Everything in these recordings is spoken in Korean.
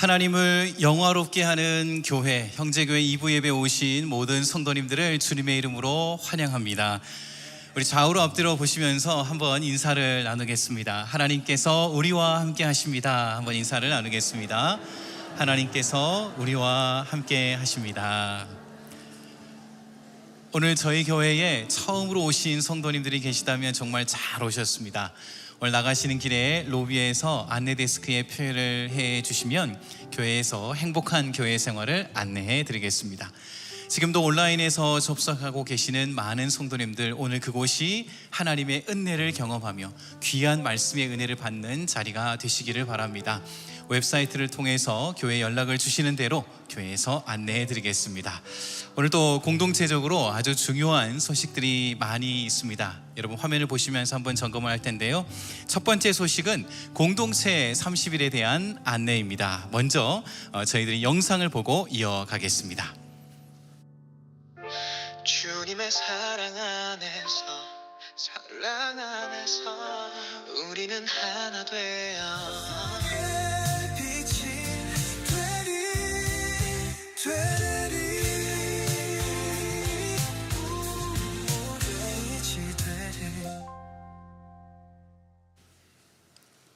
하나님을 영화롭게 하는 교회, 형제교회 2부 예배 오신 모든 성도님들을 주님의 이름으로 환영합니다. 우리 좌우로 엎드려 보시면서 한번 인사를 나누겠습니다. 하나님께서 우리와 함께 하십니다. 한번 인사를 나누겠습니다. 하나님께서 우리와 함께 하십니다. 오늘 저희 교회에 처음으로 오신 성도님들이 계시다면 정말 잘 오셨습니다. 오늘 나가시는 길에 로비에서 안내 데스크에 표현을 해 주시면 교회에서 행복한 교회 생활을 안내해 드리겠습니다. 지금도 온라인에서 접속하고 계시는 많은 성도님들, 오늘 그곳이 하나님의 은혜를 경험하며 귀한 말씀의 은혜를 받는 자리가 되시기를 바랍니다. 웹사이트를 통해서 교회 연락을 주시는 대로 교회에서 안내해 드리겠습니다. 오늘 또 공동체적으로 아주 중요한 소식들이 많이 있습니다. 여러분 화면을 보시면서 한번 점검을 할 텐데요. 첫 번째 소식은 공동체 30일에 대한 안내입니다. 먼저 저희들이 영상을 보고 이어가겠습니다. 주님의 사랑 안에서 우리는 하나 되어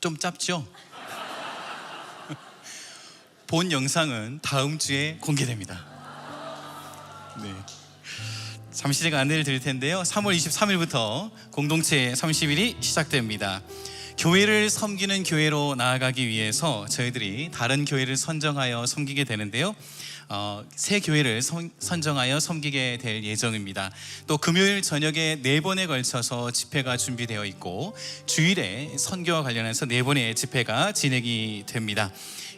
좀 짧죠? 본 영상은 다음 주에 공개됩니다. 네. 잠시 제가 안내를 드릴 텐데요. 3월 23일부터 공동체 30일이 시작됩니다. 교회를 섬기는 교회로 나아가기 위해서 저희들이 다른 교회를 선정하여 섬기게 되는데요. 새 교회를 선정하여 섬기게 될 예정입니다. 또 금요일 저녁에 4번에 걸쳐서 집회가 준비되어 있고 주일에 선교와 관련해서 4번의 집회가 진행이 됩니다.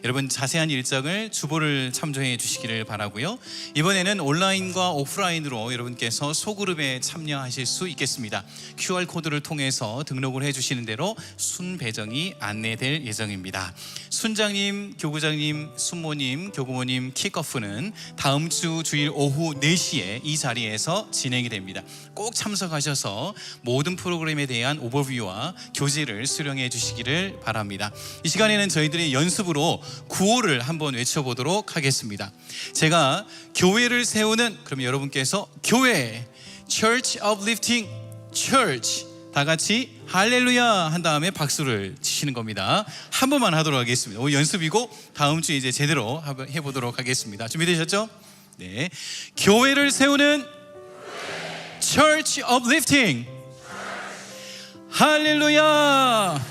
여러분 자세한 일정을 주보를 참조해 주시기를 바라고요. 이번에는 온라인과 오프라인으로 여러분께서 소그룹에 참여하실 수 있겠습니다. QR코드를 통해서 등록을 해주시는 대로 순 배정이 안내될 예정입니다. 순장님, 교구장님, 순모님, 교구모님 킥오프는 다음 주 주일 오후 4시에 이 자리에서 진행이 됩니다. 꼭 참석하셔서 모든 프로그램에 대한 오버뷰와 교재를 수령해 주시기를 바랍니다. 이 시간에는 저희들이 연습으로 구호를 한번 외쳐보도록 하겠습니다. 제가 교회를 세우는, 그러면 여러분께서 교회, Church Uplifting Church, 다 같이 할렐루야 한 다음에 박수를 치시는 겁니다. 한 번만 하도록 하겠습니다. 오늘 연습이고 다음 주에 이제 제대로 해보도록 하겠습니다. 준비되셨죠? 네. 교회를 세우는 Church Uplifting 할렐루야.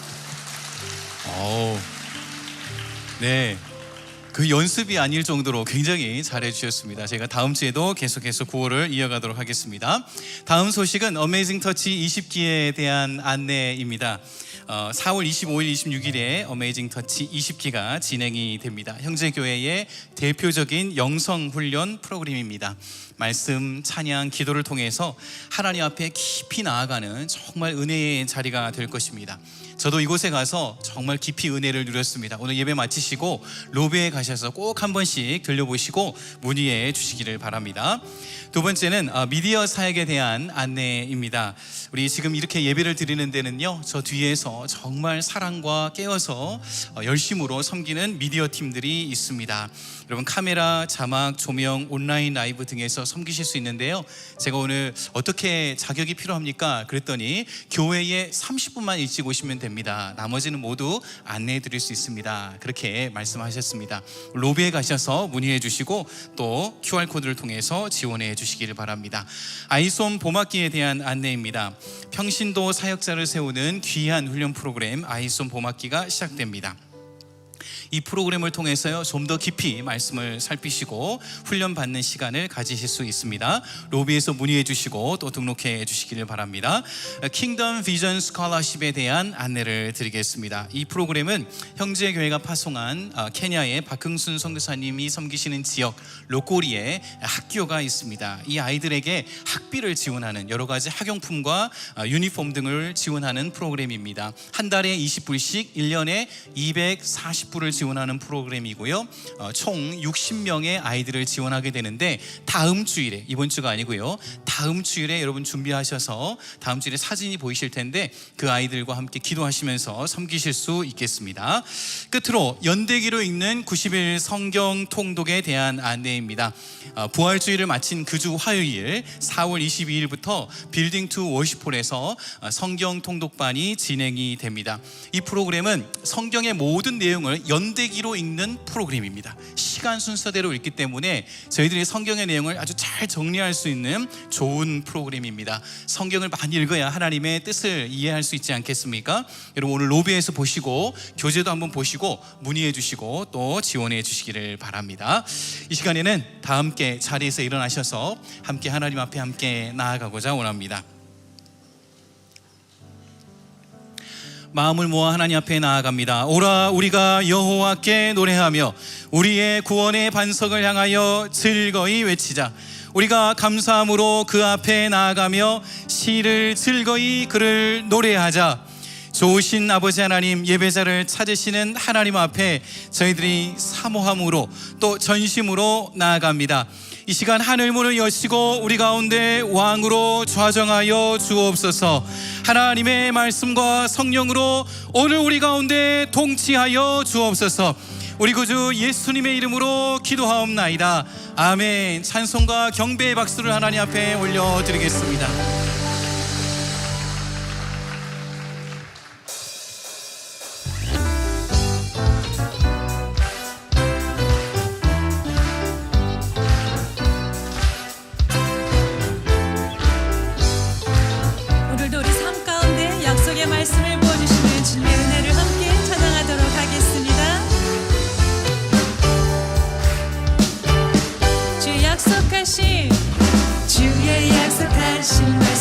네, 그 연습이 아닐 정도로 굉장히 잘해 주셨습니다. 제가 다음 주에도 계속해서 구호를 이어가도록 하겠습니다. 다음 소식은 어메이징 터치 20기에 대한 안내입니다. 4월 25일, 26일에 어메이징 터치 20기가 진행이 됩니다. 형제교회의 대표적인 영성훈련 프로그램입니다. 말씀, 찬양, 기도를 통해서 하나님 앞에 깊이 나아가는 정말 은혜의 자리가 될 것입니다. 저도 이곳에 가서 정말 깊이 은혜를 누렸습니다. 오늘 예배 마치시고 로비에 가셔서 꼭 한 번씩 들려보시고 문의해 주시기를 바랍니다. 두 번째는 미디어 사역에 대한 안내입니다. 우리 지금 이렇게 예배를 드리는 데는요, 저 뒤에서 정말 사랑과 깨어서 열심으로 섬기는 미디어 팀들이 있습니다. 여러분 카메라, 자막, 조명, 온라인 라이브 등에서 섬기실 수 있는데요. 제가 오늘 어떻게 자격이 필요합니까? 그랬더니 교회에 30분만 일찍 오시면 됩니다. 나머지는 모두 안내해 드릴 수 있습니다. 그렇게 말씀하셨습니다. 로비에 가셔서 문의해 주시고 또 QR코드를 통해서 지원해 주시기를 바랍니다. 아이솜 봄학기에 대한 안내입니다. 평신도 사역자를 세우는 귀한 훈련 프로그램 아이솜 봄학기가 시작됩니다. 이 프로그램을 통해서요, 좀 더 깊이 말씀을 살피시고 훈련받는 시간을 가지실 수 있습니다. 로비에서 문의해 주시고 또 등록해 주시기를 바랍니다. 킹덤 비전 스콜러십에 대한 안내를 드리겠습니다. 이 프로그램은 형제교회가 파송한 케냐의 박흥순 선교사님이 섬기시는 지역 로꼬리에 학교가 있습니다. 이 아이들에게 학비를 지원하는 여러 가지 학용품과 유니폼 등을 지원하는 프로그램입니다. 한 달에 20불씩 1년에 240불을 지원하는 프로그램이고요. 총 60명의 아이들을 지원하게 되는데 다음 주일에, 이번 주가 아니고요, 다음 주일에 여러분 준비하셔서 다음 주일에 사진이 보이실 텐데 그 아이들과 함께 기도하시면서 섬기실 수 있겠습니다. 끝으로 연대기로 읽는 90일 성경 통독에 대한 안내입니다. 부활주일을 마친 그 주 화요일 4월 22일부터 빌딩 투 워시폴에서 성경 통독반이 진행이 됩니다. 이 프로그램은 성경의 모든 내용을 연대기로 읽는 프로그램입니다. 시간 순서대로 읽기 때문에 저희들이 성경의 내용을 아주 잘 정리할 수 있는 좋은 프로그램입니다. 성경을 많이 읽어야 하나님의 뜻을 이해할 수 있지 않겠습니까? 여러분 오늘 로비에서 보시고 교재도 한번 보시고 문의해 주시고 또 지원해 주시기를 바랍니다. 이 시간에는 다 함께 자리에서 일어나셔서 함께 하나님 앞에 함께 나아가고자 원합니다. 마음을 모아 하나님 앞에 나아갑니다. 오라 우리가 여호와께 노래하며 우리의 구원의 반석을 향하여 즐거이 외치자. 우리가 감사함으로 그 앞에 나아가며 시를 즐거이 그를 노래하자. 좋으신 아버지 하나님, 예배자를 찾으시는 하나님 앞에 저희들이 사모함으로 또 전심으로 나아갑니다. 이 시간 하늘 문을 여시고 우리 가운데 왕으로 좌정하여 주옵소서. 하나님의 말씀과 성령으로 오늘 우리 가운데 통치하여 주옵소서. 우리 구주 예수님의 이름으로 기도하옵나이다. 아멘. 찬송과 경배의 박수를 하나님 앞에 올려드리겠습니다. 말씀을 부어주시는 주님의 은혜를 함께 찬양하도록 하겠습니다. 주의 약속하신 말씀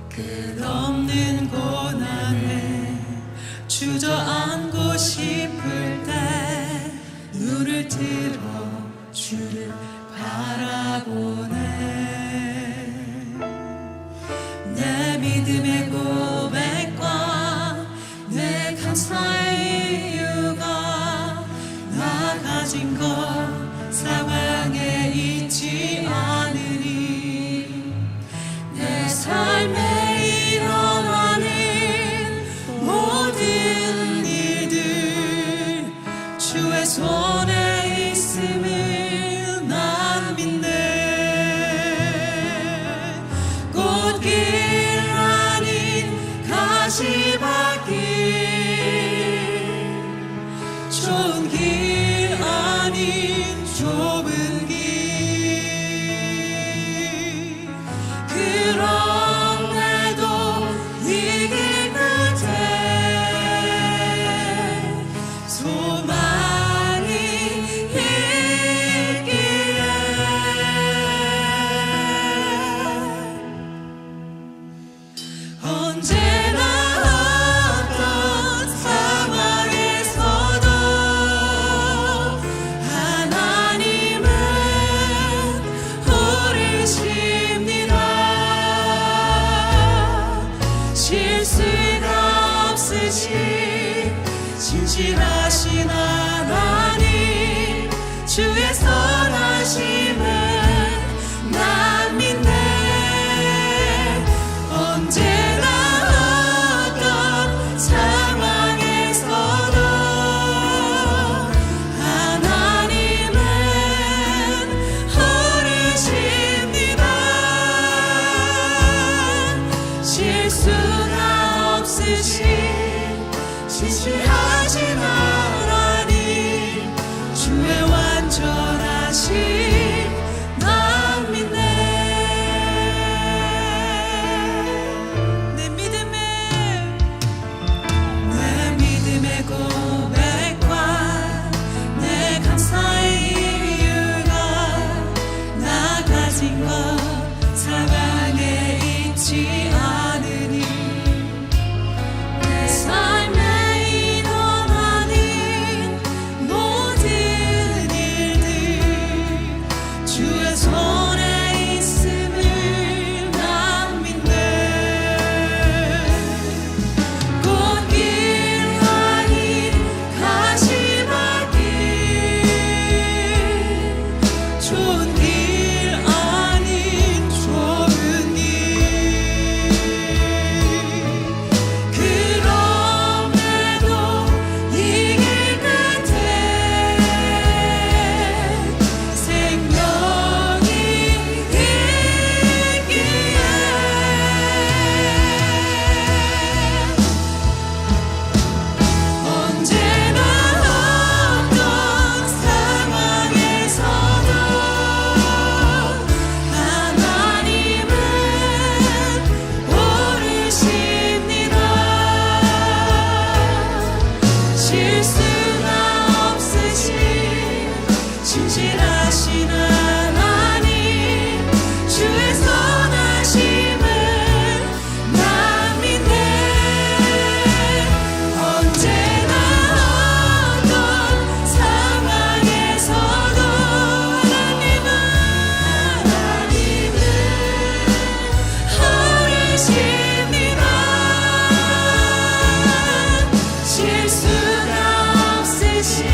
끝없는 고난에 주저앉고 싶을 때 눈을 들어 주를 바라보네. 내 믿음의 고백과 내 감사의 이유가 나 가진 것 상황에 있지 않으니 내 삶에 일어나는 모든 일들 주의 손에 있음을 난 믿네. 꽃길 아닌 가시밭길 좋은 길 아닌 좁은 길 그런데도 이 길 끝에 소망이 있기에 언제나 어떤 상황에서도 하나님은 오르십니다. 실수가 없으신 진실하신 하나님 주의 선하심을 난 믿네. 언제나 어떤 상황에서도 하나님은 오르십니다. 실수가 없으신 진실하신 하나님 주의 완전하신 난 믿네. 내 믿음의 고백과 내 감사의 이유가 나 가진 것 상황에 있지 않으니 내 삶에 일어나는 모든 일들 주의 손에 있음을 난 믿네. 꽃길 아닌 가시밭길 좋은 길 아닌 좁은 길 그럼에도 이 길 끝에 생명이 있기에 언제나 어떤 상황에서도 하나님은 오르십니다. 실수가 없으신 진실하신 하나님 주의 선하심을 난 믿네. 언제나 어떤 상황에서도 하나님은 오르십니다. 실수가 없으신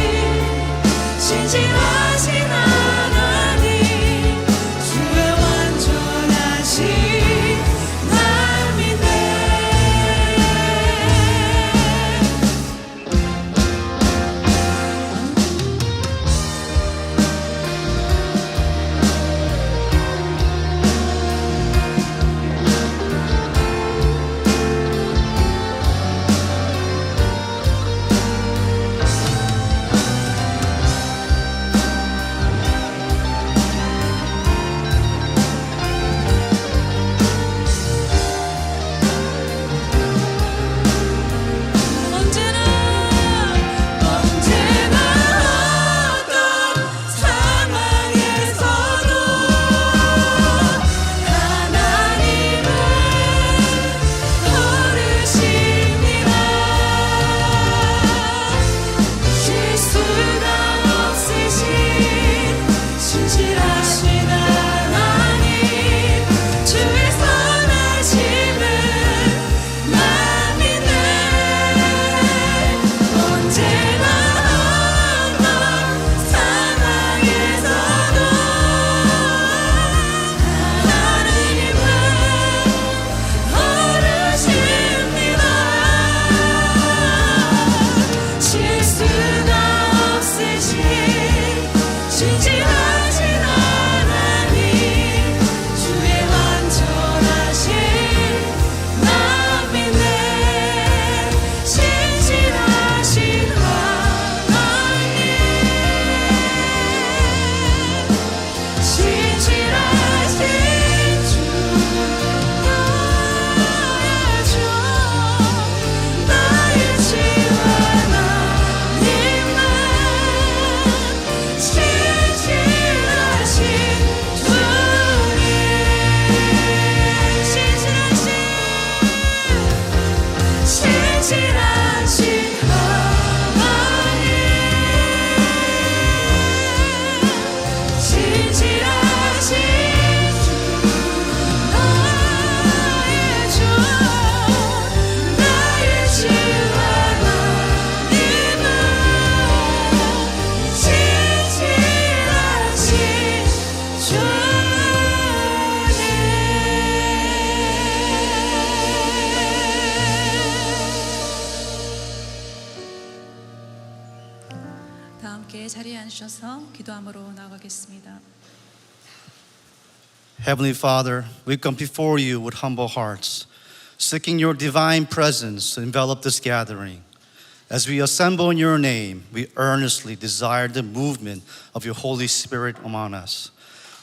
진실하신 하나님 주셔서 기도함으로 나아가겠습니다. Heavenly Father, we come before you with humble hearts, seeking your divine presence to envelop this gathering. As we assemble in your name, we earnestly desire the movement of your Holy Spirit among us.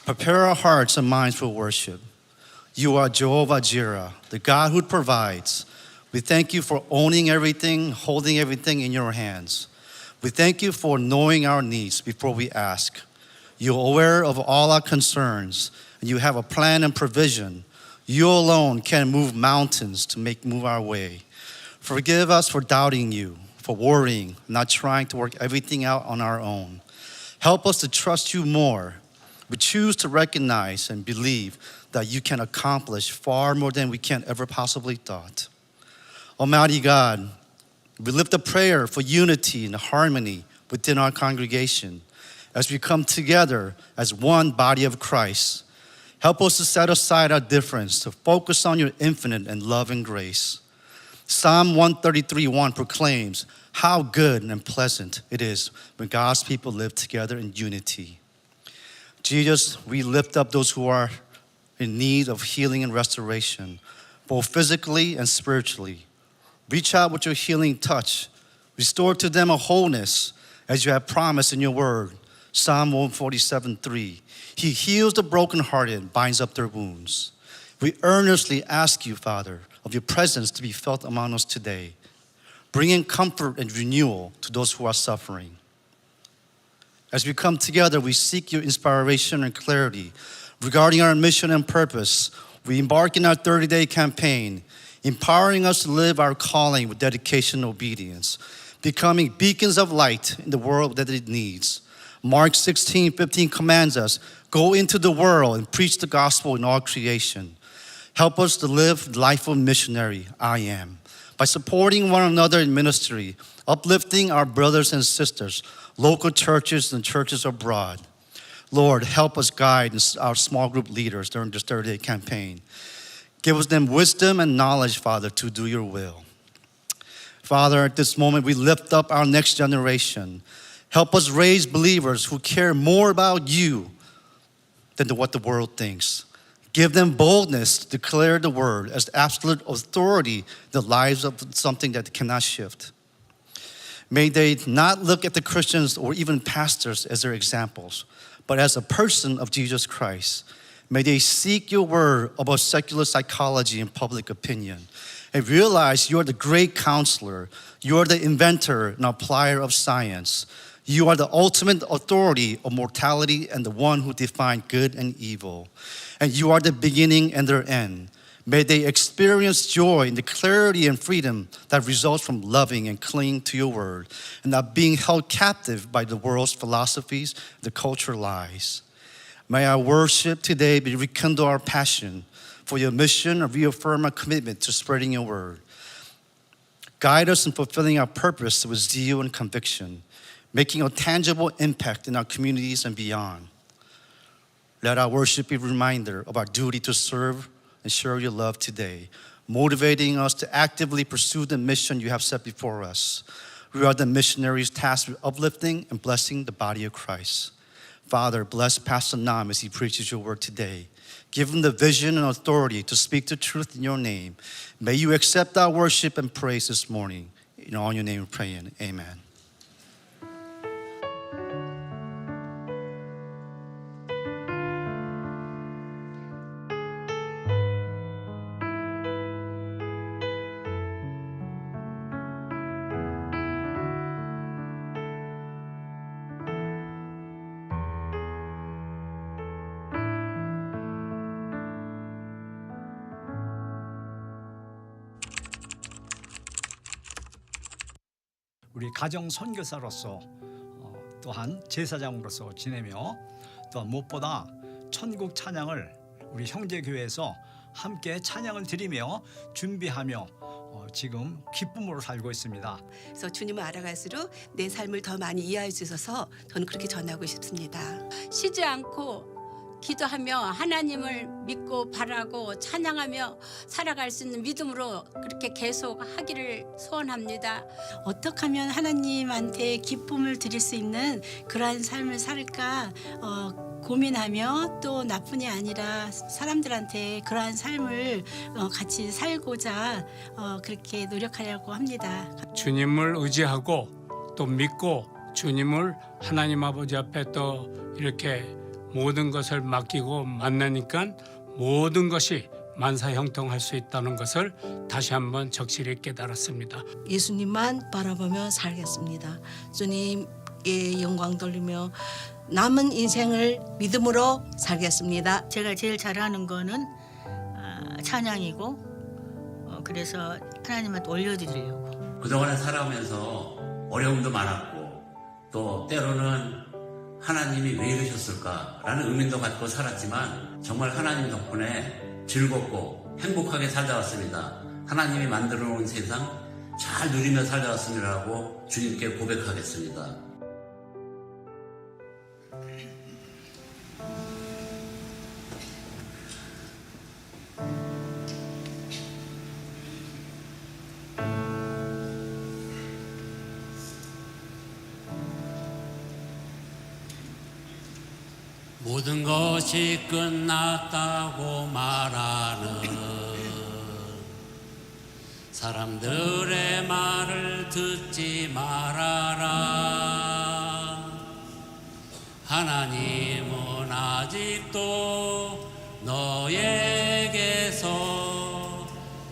Prepare our hearts and minds for worship. You are Jehovah Jireh, the God who provides. We thank you for owning everything, holding everything in your hands. We thank you for knowing our needs before we ask. You're aware of all our concerns, and you have a plan and provision. You alone can move mountains to move our way. Forgive us for doubting you, for worrying, not trying to work everything out on our own. Help us to trust you more. We choose to recognize and believe that you can accomplish far more than we can ever possibly thought. Almighty God, we lift a prayer for unity and harmony within our congregation as we come together as one body of Christ. Help us to set aside our difference to focus on your infinite and loving grace. Psalm 133:1 proclaims how good and pleasant it is when God's people live together in unity. Jesus, we lift up those who are in need of healing and restoration, both physically and spiritually. Reach out with your healing touch. Restore to them a wholeness as you have promised in your word. Psalm 147:3. He heals the brokenhearted, binds up their wounds. We earnestly ask you, Father, of your presence to be felt among us today, bringing comfort and renewal to those who are suffering. As we come together, we seek your inspiration and clarity regarding our mission and purpose. We embark in our 30-day campaign, empowering us to live our calling with dedication and obedience, becoming beacons of light in the world that it needs. Mark 16:15 commands us, go into the world and preach the gospel in all creation. Help us to live the life of missionary, I am, by supporting one another in ministry, uplifting our brothers and sisters, local churches and churches abroad. Lord, help us guide our small group leaders during this 30-day campaign. Give them wisdom and knowledge, Father, to do your will. Father, at this moment, we lift up our next generation. Help us raise believers who care more about you than what the world thinks. Give them boldness to declare the word as absolute authority in the lives of something that cannot shift. May they not look at the Christians or even pastors as their examples, but as a person of Jesus Christ. May they seek your word about secular psychology and public opinion and realize you're the great counselor, you're the inventor and applier of science. You are the ultimate authority of mortality and the one who defined good and evil. And you are the beginning and their end. May they experience joy in the clarity and freedom that results from loving and clinging to your word and not being held captive by the world's philosophies, the culture lies. May our worship today be rekindle our passion for your mission and reaffirm our commitment to spreading your word. Guide us in fulfilling our purpose with zeal and conviction, making a tangible impact in our communities and beyond. Let our worship be a reminder of our duty to serve and share your love today, motivating us to actively pursue the mission you have set before us. We are the missionaries tasked with uplifting and blessing the body of Christ. Father, bless Pastor Nam as he preaches your word today. Give him the vision and authority to speak the truth in your name. May you accept our worship and praise this morning. In all your name we pray, and amen. 우리 가정 선교사로서 또한 제사장으로서 지내며 또한 무엇보다 천국 찬양을 우리 형제교회에서 함께 찬양을 드리며 준비하며 지금 기쁨으로 살고 있습니다. 그래서 주님을 알아갈수록 내 삶을 더 많이 이해해 주셔서 저는 그렇게 전하고 싶습니다. 쉬지 않고 기도하며 하나님을 믿고 바라고 찬양하며 살아갈 수 있는 믿음으로 그렇게 계속 하기를 소원합니다. 어떻게 하면 하나님한테 기쁨을 드릴 수 있는 그러한 삶을 살까 고민하며 또 나뿐이 아니라 사람들한테 그러한 삶을 같이 살고자 그렇게 노력하려고 합니다. 주님을 의지하고 또 믿고 주님을 하나님 아버지 앞에 또 이렇게 모든 것을 맡기고 만나니까 모든 것이 만사형통할 수 있다는 것을 다시 한번 적실히 깨달았습니다. 예수님만 바라보며 살겠습니다. 주님의 영광 돌리며 남은 인생을 믿음으로 살겠습니다. 제가 제일 잘하는 거는 찬양이고 그래서 하나님한테 올려드리려고. 그동안에 살아오면서 어려움도 많았고 또 때로는 하나님이 왜 이러셨을까라는 의문도 갖고 살았지만 정말 하나님 덕분에 즐겁고 행복하게 살다 왔습니다. 하나님이 만들어 놓은 세상 잘 누리며 살다 왔습니다라고 주님께 고백하겠습니다. 모든 것이 끝났다고 말하는 사람들의 말을 듣지 말아라. 하나님은 아직도 너에게서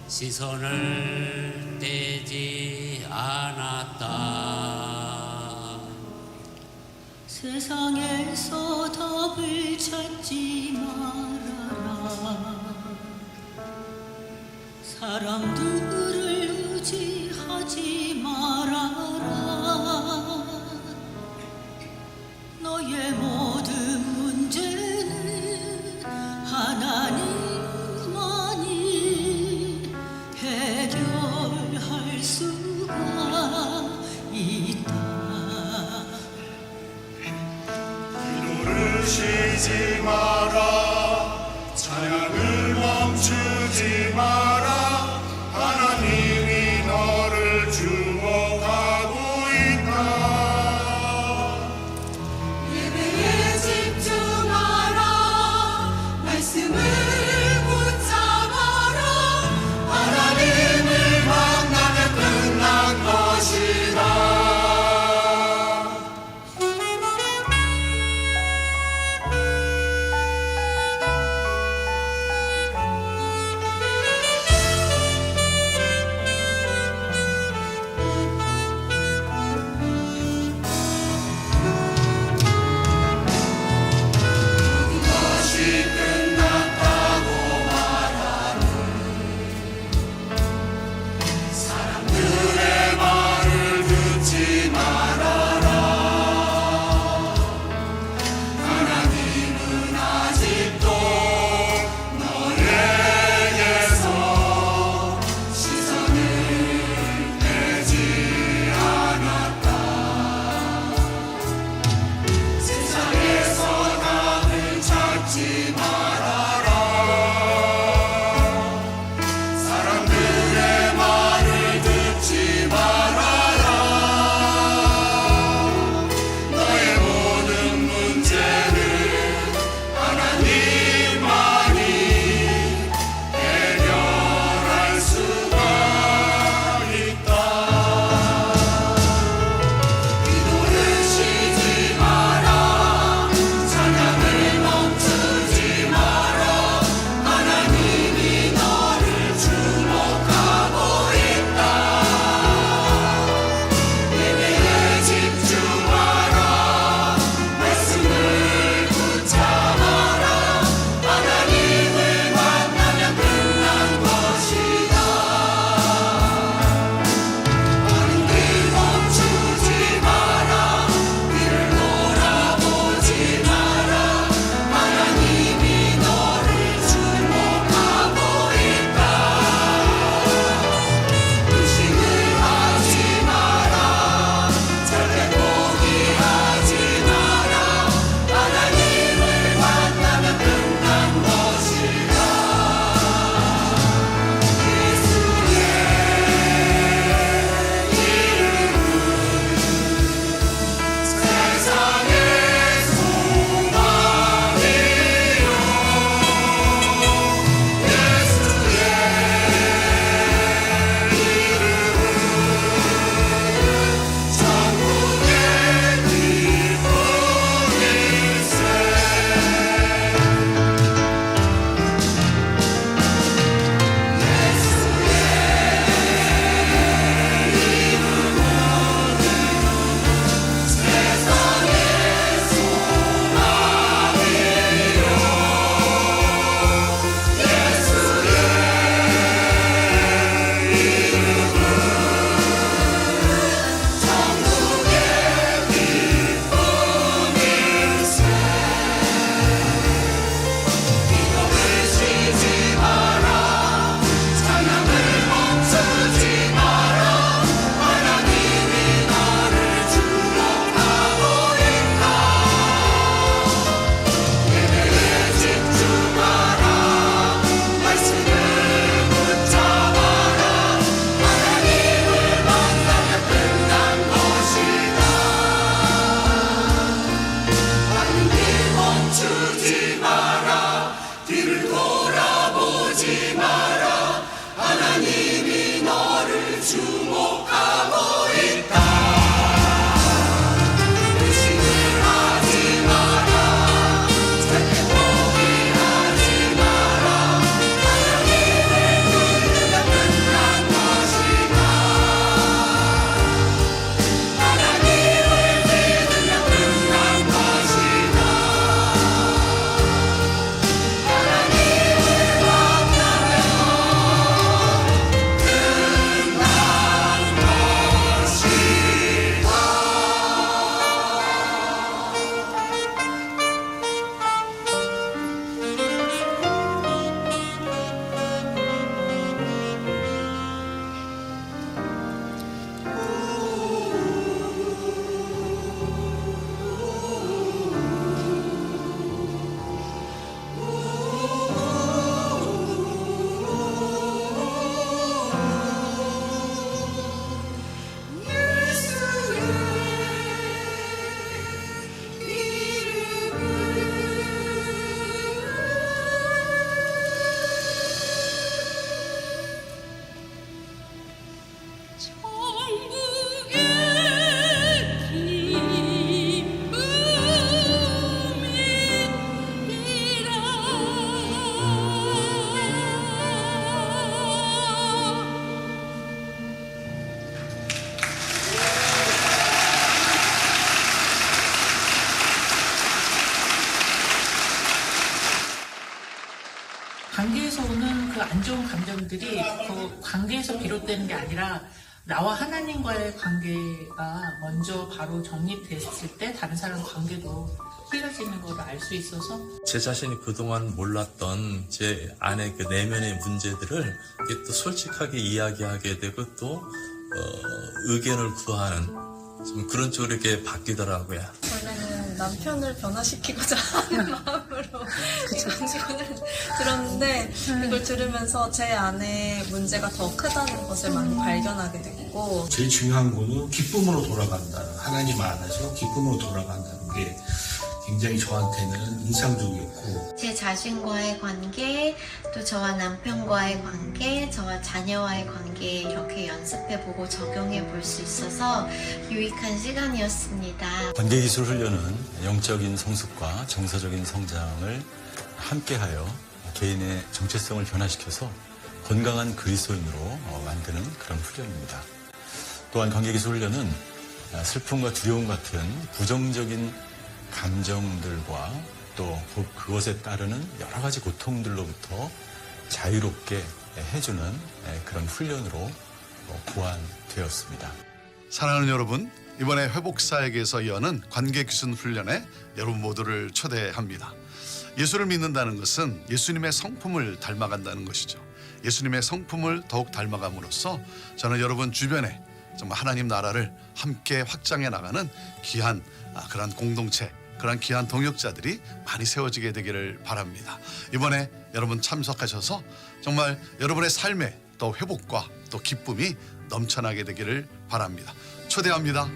시선을 떼지 않았다. 세상에서 답을 찾지 말아라. 사람들을 의지하지 말아라. 너의 모든 문제는 하나님만이 해결할 수가 있다. 쉬지 마라. 찬양을 멈추지 마라. 하나님이 너를 주목하고 있다. 예배에 집중하라. 말씀을 붙잡아라. 하나님을 만나면 끝난 것이다. 돌아보지 마라. 뒤를 돌아보지 마라. 하나님이 너를 주목하고 있다. 의심을 하지 마라. 절대 포기하지 마라. 하나님을 믿으면 끝난 것이다. 하나님을 믿으면 끝난 것이다. 하나님을 만나면 관계에서 오는 그 안 좋은 감정들이 그 관계에서 비롯되는 게 아니라 나와 하나님과의 관계가 먼저 바로 정립됐을 때 다른 사람 관계도 흐려지는 걸 알 수 있어서 제 자신이 그동안 몰랐던 제 안의 그 내면의 문제들을 이게 또 솔직하게 이야기하게 되고 또 의견을 구하는 좀 그런 쪽으로 이렇게 바뀌더라고요. 원래는 남편을 변화시키고자 하는 마음으로 이런 식으로 들었는데 이걸 들으면서 제 안에 문제가 더 크다는 것을 많이 발견하게 됐고 제일 중요한 거는 기쁨으로 돌아간다는 하나님 안에서 기쁨으로 돌아간다는 게 굉장히 저한테는 인상적이었고 제 자신과의 관계, 또 저와 남편과의 관계, 저와 자녀와의 관계 이렇게 연습해보고 적용해 볼 수 있어서 유익한 시간이었습니다. 관계기술 훈련은 영적인 성숙과 정서적인 성장을 함께하여 개인의 정체성을 변화시켜서 건강한 그리스도인으로 만드는 그런 훈련입니다. 또한 관계기술 훈련은 슬픔과 두려움 같은 부정적인 감정들과 또 그것에 따르는 여러 가지 고통들로부터 자유롭게 해주는 그런 훈련으로 보완되었습니다. 사랑하는 여러분, 이번에 회복사역에서 여는 관계기술 훈련에 여러분 모두를 초대합니다. 예수를 믿는다는 것은 예수님의 성품을 닮아간다는 것이죠. 예수님의 성품을 더욱 닮아감으로써 저는 여러분 주변에 정말 하나님 나라를 함께 확장해 나가는 귀한 그런 공동체, 그런 귀한 동역자들이 많이 세워지게 되기를 바랍니다. 이번에 여러분 참석하셔서 정말 여러분의 삶에 또 회복과 또 기쁨이 넘쳐나게 되기를 바랍니다. 초대합니다.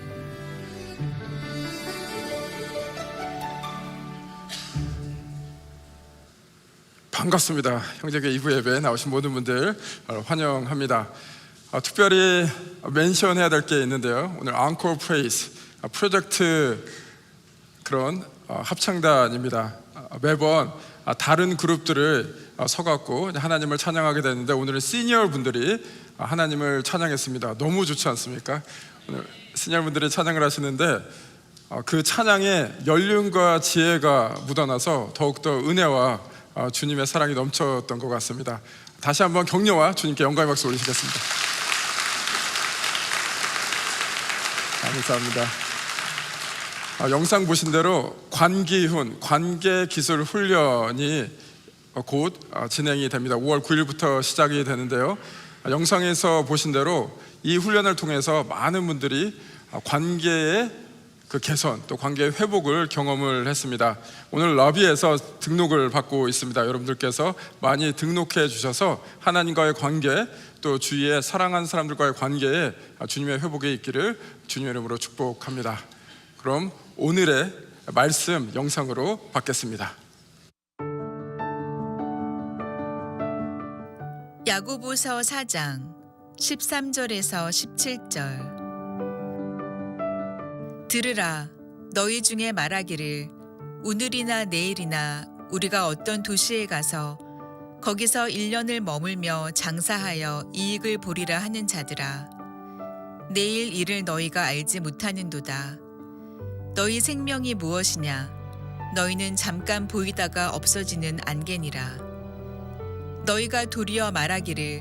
반갑습니다. 형제교회 2부 예배에 나오신 모든 분들 환영합니다. 특별히 멘션해야 될 게 있는데요. 오늘 앙코어 프레이스 프로젝트 그런 합창단입니다. 매번 다른 그룹들을 서갖고 하나님을 찬양하게 되는데 오늘은 시니어 분들이 하나님을 찬양했습니다. 너무 좋지 않습니까? 오늘 시니어 분들이 찬양을 하시는데 그 찬양에 연륜과 지혜가 묻어나서 더욱더 은혜와 주님의 사랑이 넘쳤던 것 같습니다. 다시 한번 격려와 주님께 영광의 박수 올리시겠습니다. 감사합니다. 영상 보신 대로 관기훈, 관계기술 훈련이 곧 진행이 됩니다. 5월 9일부터 시작이 되는데요. 영상에서 보신 대로 이 훈련을 통해서 많은 분들이 관계의 그 개선 또 관계의 회복을 경험을 했습니다. 오늘 러비에서 등록을 받고 있습니다. 여러분들께서 많이 등록해 주셔서 하나님과의 관계 또 주위에 사랑하는 사람들과의 관계에 주님의 회복에 있기를 주님의 이름으로 축복합니다. 그럼 오늘의 말씀 영상으로 받겠습니다. 야고보서 4장 13절에서 17절. 들으라, 너희 중에 말하기를 오늘이나 내일이나 우리가 어떤 도시에 가서 거기서 1년을 머물며 장사하여 이익을 보리라 하는 자들아. 내일 일을 너희가 알지 못하는도다. 너희 생명이 무엇이냐? 너희는 잠깐 보이다가 없어지는 안개니라. 너희가 도리어 말하기를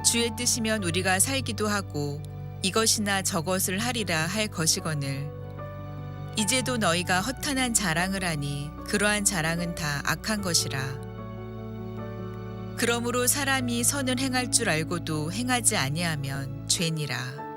주의 뜻이면 우리가 살기도 하고 이것이나 저것을 하리라 할 것이거늘. 이제도 너희가 허탄한 자랑을 하니 그러한 자랑은 다 악한 것이라. 그러므로 사람이 선을 행할 줄 알고도 행하지 아니하면 죄니라.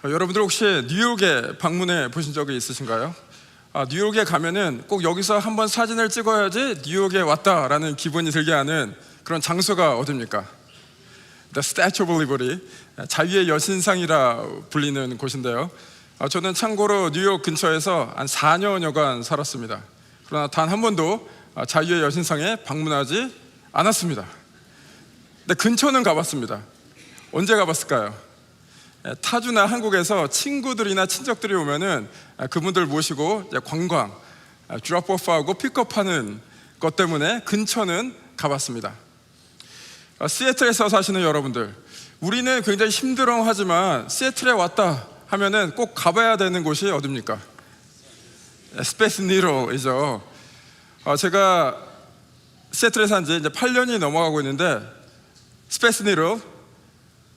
여러분들 혹시 뉴욕에 방문해 보신 적이 있으신가요? 뉴욕에 가면은 꼭 여기서 한번 사진을 찍어야지 뉴욕에 왔다라는 기분이 들게 하는 그런 장소가 어딥니까? The Statue of Liberty, 자유의 여신상이라 불리는 곳인데요. 저는 참고로 뉴욕 근처에서 한 4년여간 살았습니다. 그러나 단 한 번도 자유의 여신상에 방문하지 않았습니다. 근데 근처는 가봤습니다. 언제 가봤을까요? 타주나 한국에서 친구들이나 친척들이 오면은 그분들 모시고 관광, 드롭오프하고 픽업하는 것 때문에 근처는 가봤습니다. 시애틀에서 사시는 여러분들, 우리는 굉장히 힘들어하지만 시애틀에 왔다 하면은 꼭 가봐야 되는 곳이 어딥니까? 스페이스 니들이죠. 제가 시애틀에 산 지 이제 8년이 넘어가고 있는데 스페이스 니들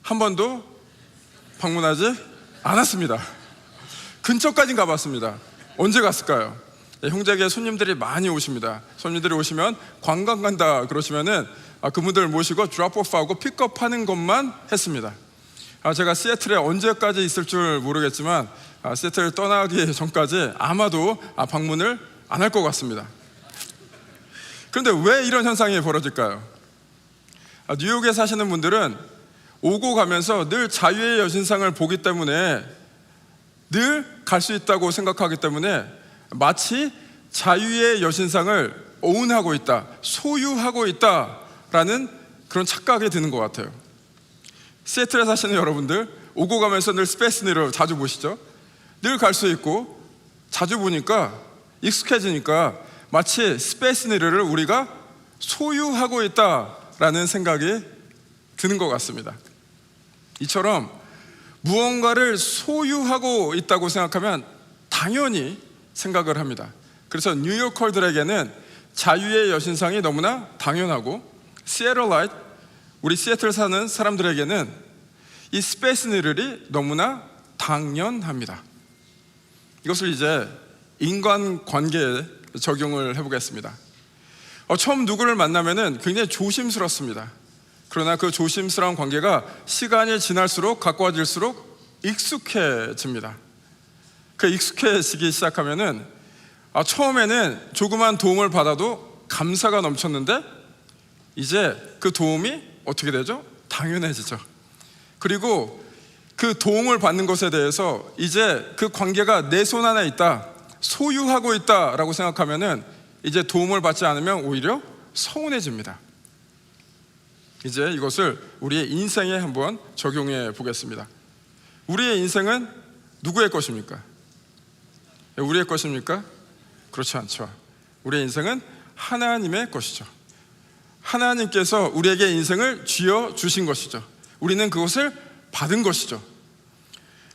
한 번도 방문하지 않았습니다. 근처까지 가봤습니다. 언제 갔을까요? 형제에게 손님들이 많이 오십니다. 손님들이 오시면 관광 간다 그러시면은 그분들 모시고 드롭오프하고 픽업하는 것만 했습니다. 제가 시애틀에 언제까지 있을 줄 모르겠지만 시애틀 떠나기 전까지 아마도 방문을 안 할 것 같습니다. 그런데 왜 이런 현상이 벌어질까요? 뉴욕에 사시는 분들은 오고 가면서 늘 자유의 여신상을 보기 때문에 늘 갈 수 있다고 생각하기 때문에 마치 자유의 여신상을 오운하고 있다, 소유하고 있다라는 그런 착각이 드는 것 같아요. 시애틀에 사시는 여러분들 오고 가면서 늘 스페이스 니들 자주 보시죠? 늘 갈 수 있고 자주 보니까 익숙해지니까 마치 스페이스 니들을 우리가 소유하고 있다라는 생각이 드는 것 같습니다. 이처럼 무언가를 소유하고 있다고 생각하면 당연히 생각을 합니다. 그래서 뉴요커들에게는 자유의 여신상이 너무나 당연하고 시애틀라이트, 우리 시애틀 사는 사람들에게는 이 스페이스 니들이 너무나 당연합니다. 이것을 이제 인간관계에 적용을 해보겠습니다. 처음 누구를 만나면은 굉장히 조심스럽습니다. 그러나 그 조심스러운 관계가 시간이 지날수록 가까워질수록 익숙해집니다. 그 익숙해지기 시작하면은 처음에는 조그만 도움을 받아도 감사가 넘쳤는데 이제 그 도움이 어떻게 되죠? 당연해지죠. 그리고 그 도움을 받는 것에 대해서 이제 그 관계가 내 손 안에 있다, 소유하고 있다라고 생각하면은 이제 도움을 받지 않으면 오히려 서운해집니다. 이제 이것을 우리의 인생에 한번 적용해 보겠습니다. 우리의 인생은 누구의 것입니까? 우리의 것입니까? 그렇지 않죠. 우리의 인생은 하나님의 것이죠. 하나님께서 우리에게 인생을 쥐어 주신 것이죠. 우리는 그것을 받은 것이죠.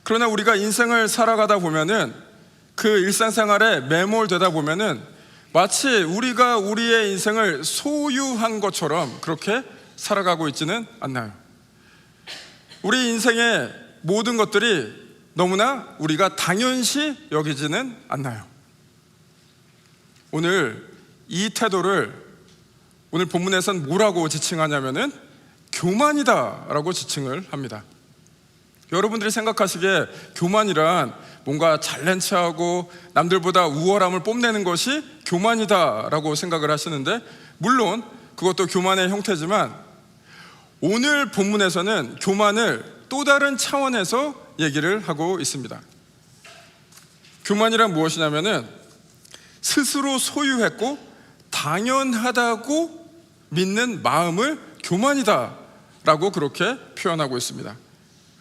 그러나 우리가 인생을 살아가다 보면은 그 일상생활에 매몰되다 보면은 마치 우리가 우리의 인생을 소유한 것처럼 그렇게 살아가고 있지는 않나요? 우리 인생의 모든 것들이 너무나 우리가 당연시 여기지는 않나요? 오늘 이 태도를 오늘 본문에서는 뭐라고 지칭하냐면은 교만이다라고 지칭을 합니다. 여러분들이 생각하시기에 교만이란 뭔가 잘난 체하고 남들보다 우월함을 뽐내는 것이 교만이다라고 생각을 하시는데, 물론 그것도 교만의 형태지만 오늘 본문에서는 교만을 또 다른 차원에서 얘기를 하고 있습니다. 교만이란 무엇이냐면은 스스로 소유했고 당연하다고 믿는 마음을 교만이다라고 그렇게 표현하고 있습니다.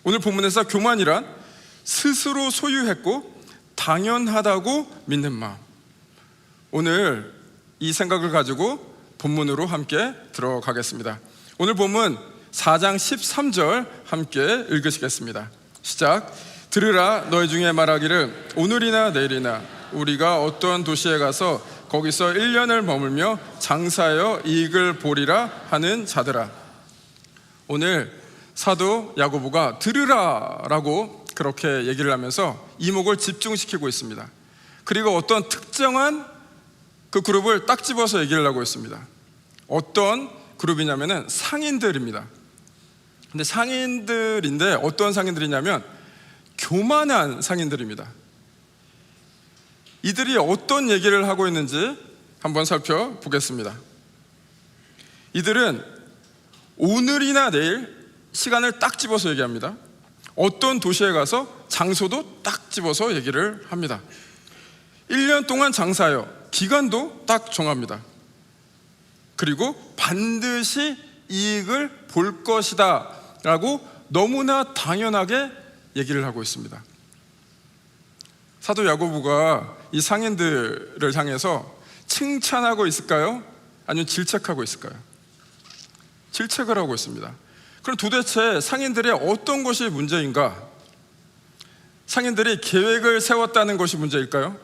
오늘 본문에서 교만이란 스스로 소유했고 당연하다고 믿는 마음. 오늘 이 생각을 가지고 본문으로 함께 들어가겠습니다. 오늘 본문 4장 13절 함께 읽으시겠습니다. 시작. 들으라, 너희 중에 말하기를 오늘이나 내일이나 우리가 어떤 도시에 가서 거기서 1년을 머물며 장사하여 이익을 보리라 하는 자들아. 오늘 사도 야고보가 들으라라고 그렇게 얘기를 하면서 이목을 집중시키고 있습니다. 그리고 어떤 특정한 그 그룹을 딱 집어서 얘기를 하고 있습니다. 어떤 그룹이냐면은 상인들입니다. 근데 상인들인데 어떤 상인들이냐면 교만한 상인들입니다. 이들이 어떤 얘기를 하고 있는지 한번 살펴보겠습니다. 이들은 오늘이나 내일 시간을 딱 집어서 얘기합니다. 어떤 도시에 가서 장소도 딱 집어서 얘기를 합니다. 1년 동안 장사하여 기간도 딱 정합니다. 그리고 반드시 이익을 볼 것이다 라고 너무나 당연하게 얘기를 하고 있습니다. 사도 야고보가 이 상인들을 향해서 칭찬하고 있을까요? 아니면 질책하고 있을까요? 질책을 하고 있습니다. 그럼 도대체 상인들의 어떤 것이 문제인가? 상인들이 계획을 세웠다는 것이 문제일까요?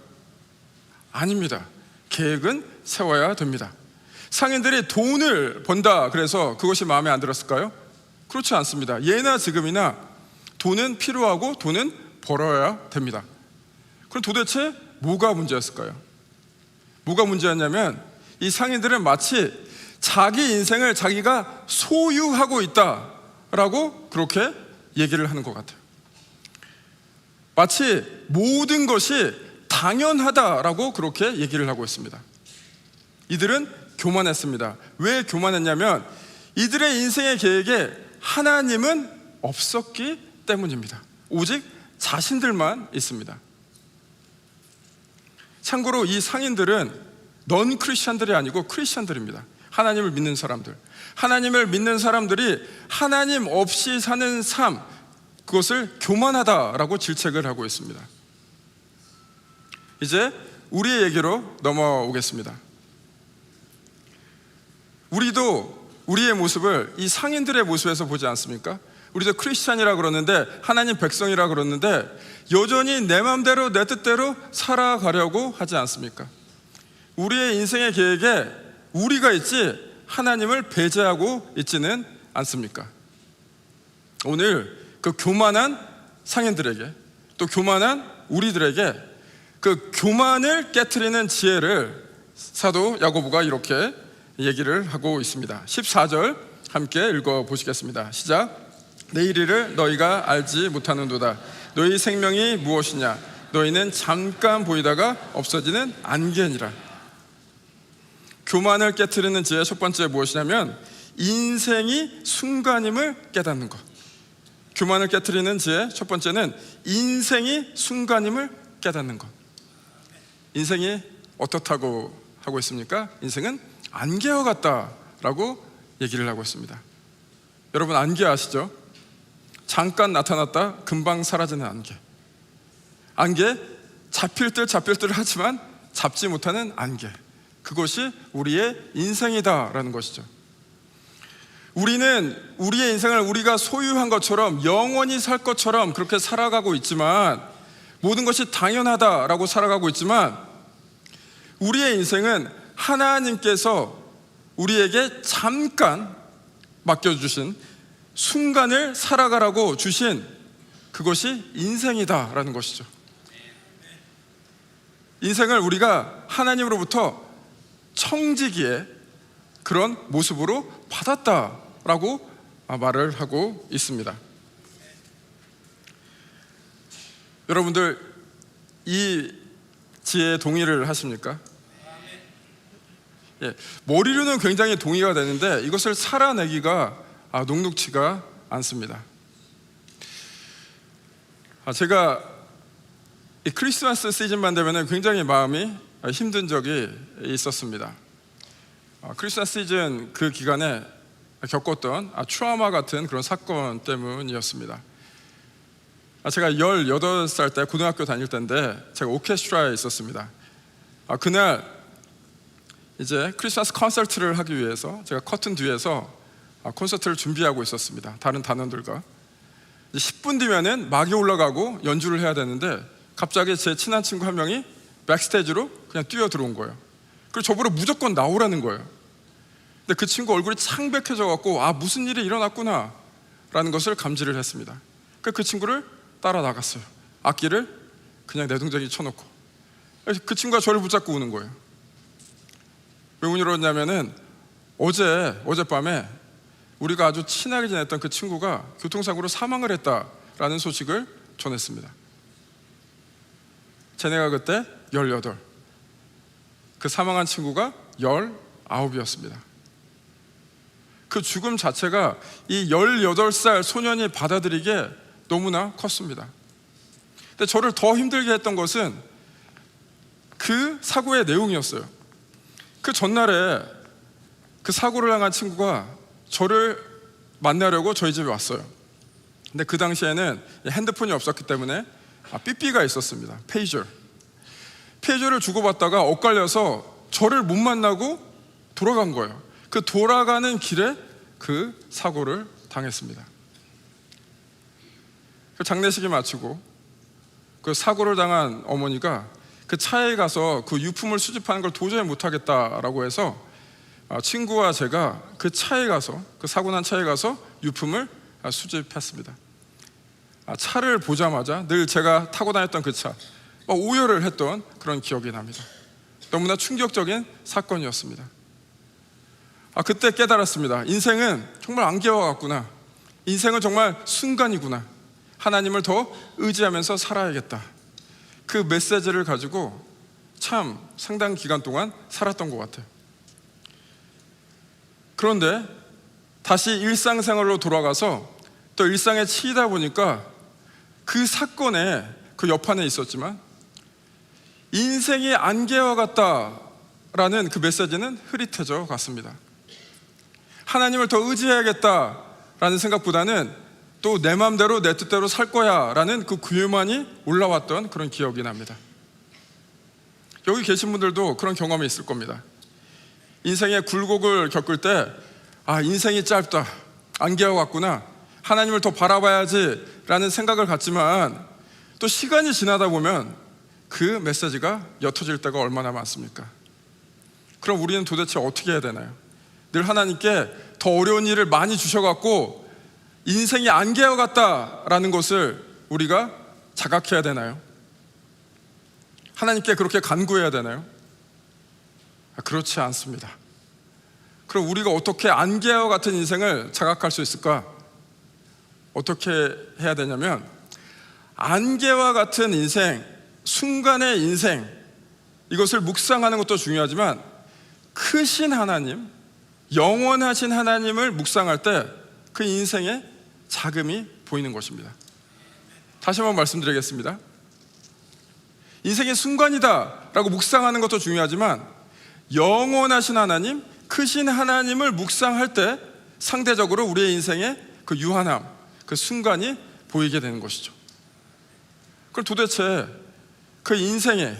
아닙니다. 계획은 세워야 됩니다. 상인들이 돈을 번다 그래서 그것이 마음에 안 들었을까요? 그렇지 않습니다. 예나 지금이나 돈은 필요하고 돈은 벌어야 됩니다. 그럼 도대체 뭐가 문제였을까요? 뭐가 문제였냐면 이 상인들은 마치 자기 인생을 자기가 소유하고 있다라고 그렇게 얘기를 하는 것 같아요. 마치 모든 것이 당연하다라고 그렇게 얘기를 하고 있습니다. 이들은 교만했습니다. 왜 교만했냐면 이들의 인생의 계획에 하나님은 없었기 때문입니다. 오직 자신들만 있습니다. 참고로 이 상인들은 넌 크리스천들이 아니고 크리스천들입니다. 하나님을 믿는 사람들. 하나님을 믿는 사람들이 하나님 없이 사는 삶, 그것을 교만하다라고 질책을 하고 있습니다. 이제 우리의 얘기로 넘어오겠습니다. 우리도 우리의 모습을 이 상인들의 모습에서 보지 않습니까? 우리도 크리스찬이라 그러는데 하나님 백성이라 그러는데 여전히 내 마음대로 내 뜻대로 살아가려고 하지 않습니까? 우리의 인생의 계획에 우리가 있지 하나님을 배제하고 있지는 않습니까? 오늘 그 교만한 상인들에게 또 교만한 우리들에게 그 교만을 깨트리는 지혜를 사도 야고보가 이렇게 얘기를 하고 있습니다. 14절 함께 읽어보시겠습니다. 시작. 내 이르를 너희가 알지 못하는도다. 너희 생명이 무엇이냐? 너희는 잠깐 보이다가 없어지는 안개니라. 교만을 깨트리는 지혜 첫 번째 무엇이냐면 인생이 순간임을 깨닫는 것. 교만을 깨트리는 지혜 첫 번째는 인생이 순간임을 깨닫는 것. 인생이 어떻다고 하고 있습니까? 인생은 안개와 같다라고 얘기를 하고 있습니다. 여러분 안개 아시죠? 잠깐 나타났다 금방 사라지는 안개. 안개 잡힐 듯 하지만 잡지 못하는 안개. 그것이 우리의 인생이다라는 것이죠. 우리는 우리의 인생을 우리가 소유한 것처럼 영원히 살 것처럼 그렇게 살아가고 있지만 모든 것이 당연하다라고 살아가고 있지만 우리의 인생은 하나님께서 우리에게 잠깐 맡겨주신 순간을 살아가라고 주신 그것이 인생이다라는 것이죠. 인생을 우리가 하나님으로부터 청지기의 그런 모습으로 받았다라고 말을 하고 있습니다. 여러분들 이 지혜에 동의를 하십니까? 예, 머리로는 굉장히 동의가 되는데 이것을 살아내기가 녹록치가 않습니다. 제가 이 크리스마스 시즌만 되면 굉장히 마음이 힘든 적이 있었습니다. 크리스마스 시즌 그 기간에 겪었던 트라우마 같은 그런 사건 때문이었습니다. 제가 18살 때 고등학교 다닐 때인데 제가 오케스트라에 있었습니다. 그날 이제 크리스마스 콘서트를 하기 위해서 제가 커튼 뒤에서 콘서트를 준비하고 있었습니다. 다른 단원들과 10분 뒤면은 막이 올라가고 연주를 해야 되는데 갑자기 제 친한 친구 한 명이 백스테이지로 그냥 뛰어 들어온 거예요. 그리고 저보고 무조건 나오라는 거예요. 근데 그 친구 얼굴이 창백해져 갖고 무슨 일이 일어났구나 라는 것을 감지를 했습니다. 그 친구를 따라 나갔어요. 악기를 그냥 내동댕이 쳐놓고 그 친구가 저를 붙잡고 우는 거예요. 왜 울었냐면은 어젯밤에 우리가 아주 친하게 지냈던 그 친구가 교통사고로 사망을 했다라는 소식을 전했습니다. 제 나이가 그때 18, 그 사망한 친구가 19이었습니다. 그 죽음 자체가 이 18살 소년이 받아들이기에 너무나 컸습니다. 근데 저를 더 힘들게 했던 것은 그 사고의 내용이었어요. 그 전날에 그 사고를 당한 친구가 저를 만나려고 저희 집에 왔어요. 근데 그 당시에는 핸드폰이 없었기 때문에 삐삐가 있었습니다. 페이저를 주고받다가 엇갈려서 저를 못 만나고 돌아간 거예요. 그 돌아가는 길에 그 사고를 당했습니다. 그 장례식이 마치고 그 사고를 당한 어머니가 그 차에 가서 그 유품을 수집하는 걸 도저히 못하겠다라고 해서 친구와 제가 그 차에 가서, 그 사고 난 차에 가서 유품을 수집했습니다. 차를 보자마자 늘 제가 타고 다녔던 그 차, 오열을 했던 그런 기억이 납니다. 너무나 충격적인 사건이었습니다. 그때 깨달았습니다. 인생은 정말 안개와 같구나. 인생은 정말 순간이구나. 하나님을 더 의지하면서 살아야겠다. 그 메시지를 가지고 참 상당 기간 동안 살았던 것 같아요. 그런데 다시 일상생활로 돌아가서 또 일상에 치이다 보니까 그 사건에 그 옆판에 있었지만 인생이 안개와 같다라는 그 메시지는 흐릿해져 갔습니다. 하나님을 더 의지해야겠다라는 생각보다는 또 내 마음대로 내 뜻대로 살 거야 라는 그 교만이 올라왔던 그런 기억이 납니다. 여기 계신 분들도 그런 경험이 있을 겁니다. 인생의 굴곡을 겪을 때 인생이 짧다, 안개와 같구나, 하나님을 더 바라봐야지 라는 생각을 갖지만 또 시간이 지나다 보면 그 메시지가 옅어질 때가 얼마나 많습니까? 그럼 우리는 도대체 어떻게 해야 되나요? 늘 하나님께 더 어려운 일을 많이 주셔갖고 인생이 안개와 같다라는 것을 우리가 자각해야 되나요? 하나님께 그렇게 간구해야 되나요? 그렇지 않습니다. 그럼 우리가 어떻게 안개와 같은 인생을 자각할 수 있을까? 어떻게 해야 되냐면 안개와 같은 인생, 순간의 인생, 이것을 묵상하는 것도 중요하지만 크신 하나님, 영원하신 하나님을 묵상할 때 그 인생의 자금이 보이는 것입니다. 다시 한번 말씀드리겠습니다. 인생의 순간이다 라고 묵상하는 것도 중요하지만 영원하신 하나님, 크신 하나님을 묵상할 때 상대적으로 우리의 인생의 그 유한함, 그 순간이 보이게 되는 것이죠. 그럼 도대체 그 인생에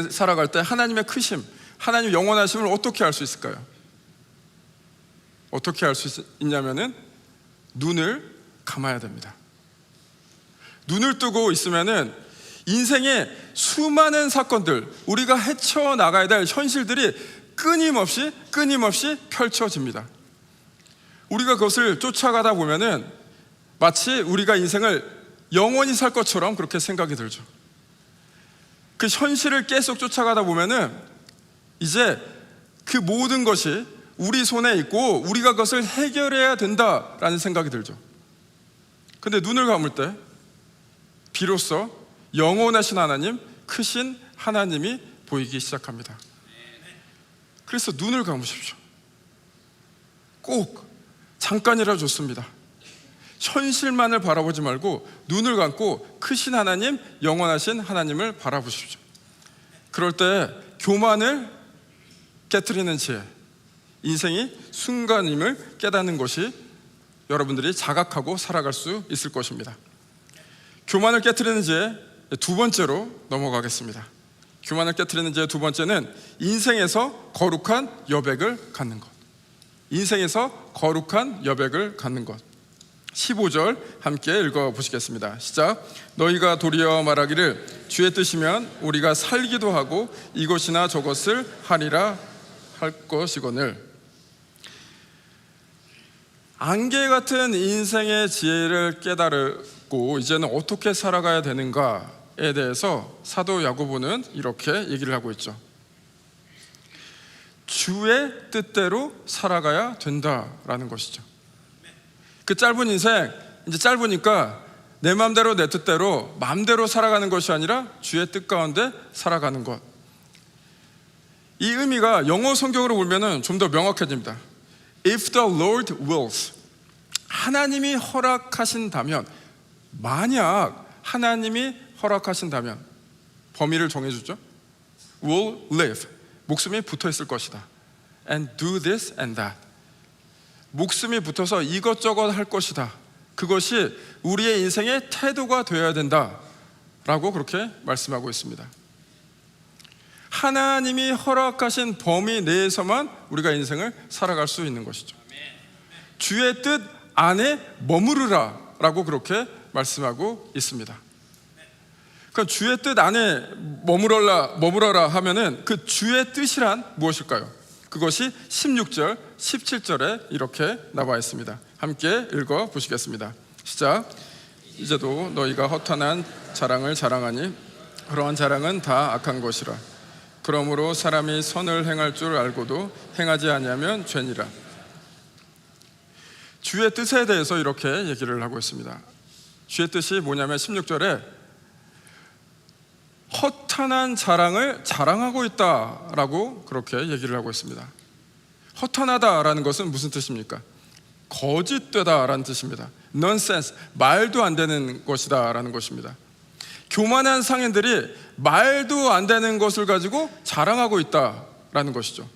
살아갈 때 하나님의 크심, 하나님 영원하심을 어떻게 알 수 있을까요? 어떻게 알 수 있냐면은 눈을 감아야 됩니다. 눈을 뜨고 있으면은 인생의 수많은 사건들, 우리가 헤쳐나가야 될 현실들이 끊임없이 펼쳐집니다. 우리가 그것을 쫓아가다 보면은 마치 우리가 인생을 영원히 살 것처럼 그렇게 생각이 들죠. 그 현실을 계속 쫓아가다 보면은 이제 그 모든 것이 우리 손에 있고 우리가 그것을 해결해야 된다라는 생각이 들죠. 근데 눈을 감을 때 비로소 영원하신 하나님, 크신 하나님이 보이기 시작합니다. 그래서 눈을 감으십시오. 꼭 잠깐이라 좋습니다. 현실만을 바라보지 말고 눈을 감고 크신 하나님, 영원하신 하나님을 바라보십시오. 그럴 때 교만을 깨트리는 지혜, 인생이 순간임을 깨닫는 것이 여러분들이 자각하고 살아갈 수 있을 것입니다. 교만을 깨트리는 지혜 두 번째로 넘어가겠습니다. 교만을 깨트리는 지혜 두 번째는 인생에서 거룩한 여백을 갖는 것. 인생에서 거룩한 여백을 갖는 것. 15절 함께 읽어보시겠습니다. 시작. 너희가 도리어 말하기를 주의 뜻이면 우리가 살기도 하고 이것이나 저것을 하리라 할 것이거늘. 안개 같은 인생의 지혜를 깨달고 이제는 어떻게 살아가야 되는가에 대해서 사도 야고보는 이렇게 얘기를 하고 있죠. 주의 뜻대로 살아가야 된다라는 것이죠. 그 짧은 인생, 이제 짧으니까 내 마음대로 내 뜻대로 마음대로 살아가는 것이 아니라 주의 뜻 가운데 살아가는 것. 이 의미가 영어 성경으로 보면은 좀 더 명확해집니다. If the Lord wills, 하나님이 허락하신다면, 만약 하나님이 허락하신다면, 범위를 정해주죠. will live, 목숨이 붙어 있을 것이다. and do this and that, 목숨이 붙어서 이것저것 할 것이다. 그것이 우리의 인생의 태도가 되어야 된다 라고 그렇게 말씀하고 있습니다. 하나님이 허락하신 범위 내에서만 우리가 인생을 살아갈 수 있는 것이죠. 주의 뜻 안에 머무르라 라고 그렇게 말씀하고 있습니다. 그러니까 주의 뜻 안에 머무러라 하면은 그 주의 뜻이란 무엇일까요? 그것이 16절, 17절에 이렇게 나와 있습니다. 함께 읽어 보시겠습니다. 시작. 이제도 너희가 허탄한 자랑을 자랑하니 그러한 자랑은 다 악한 것이라. 그러므로 사람이 선을 행할 줄 알고도 행하지 아니하면 죄니라. 주의 뜻에 대해서 이렇게 얘기를 하고 있습니다. 주의 뜻이 뭐냐면 16절에 허탄한 자랑을 자랑하고 있다라고 그렇게 얘기를 하고 있습니다. 허탄하다라는 것은 무슨 뜻입니까? 거짓되다라는 뜻입니다. nonsense, 말도 안 되는 것이다라는 것입니다. 교만한 상인들이 말도 안 되는 것을 가지고 자랑하고 있다라는 것이죠.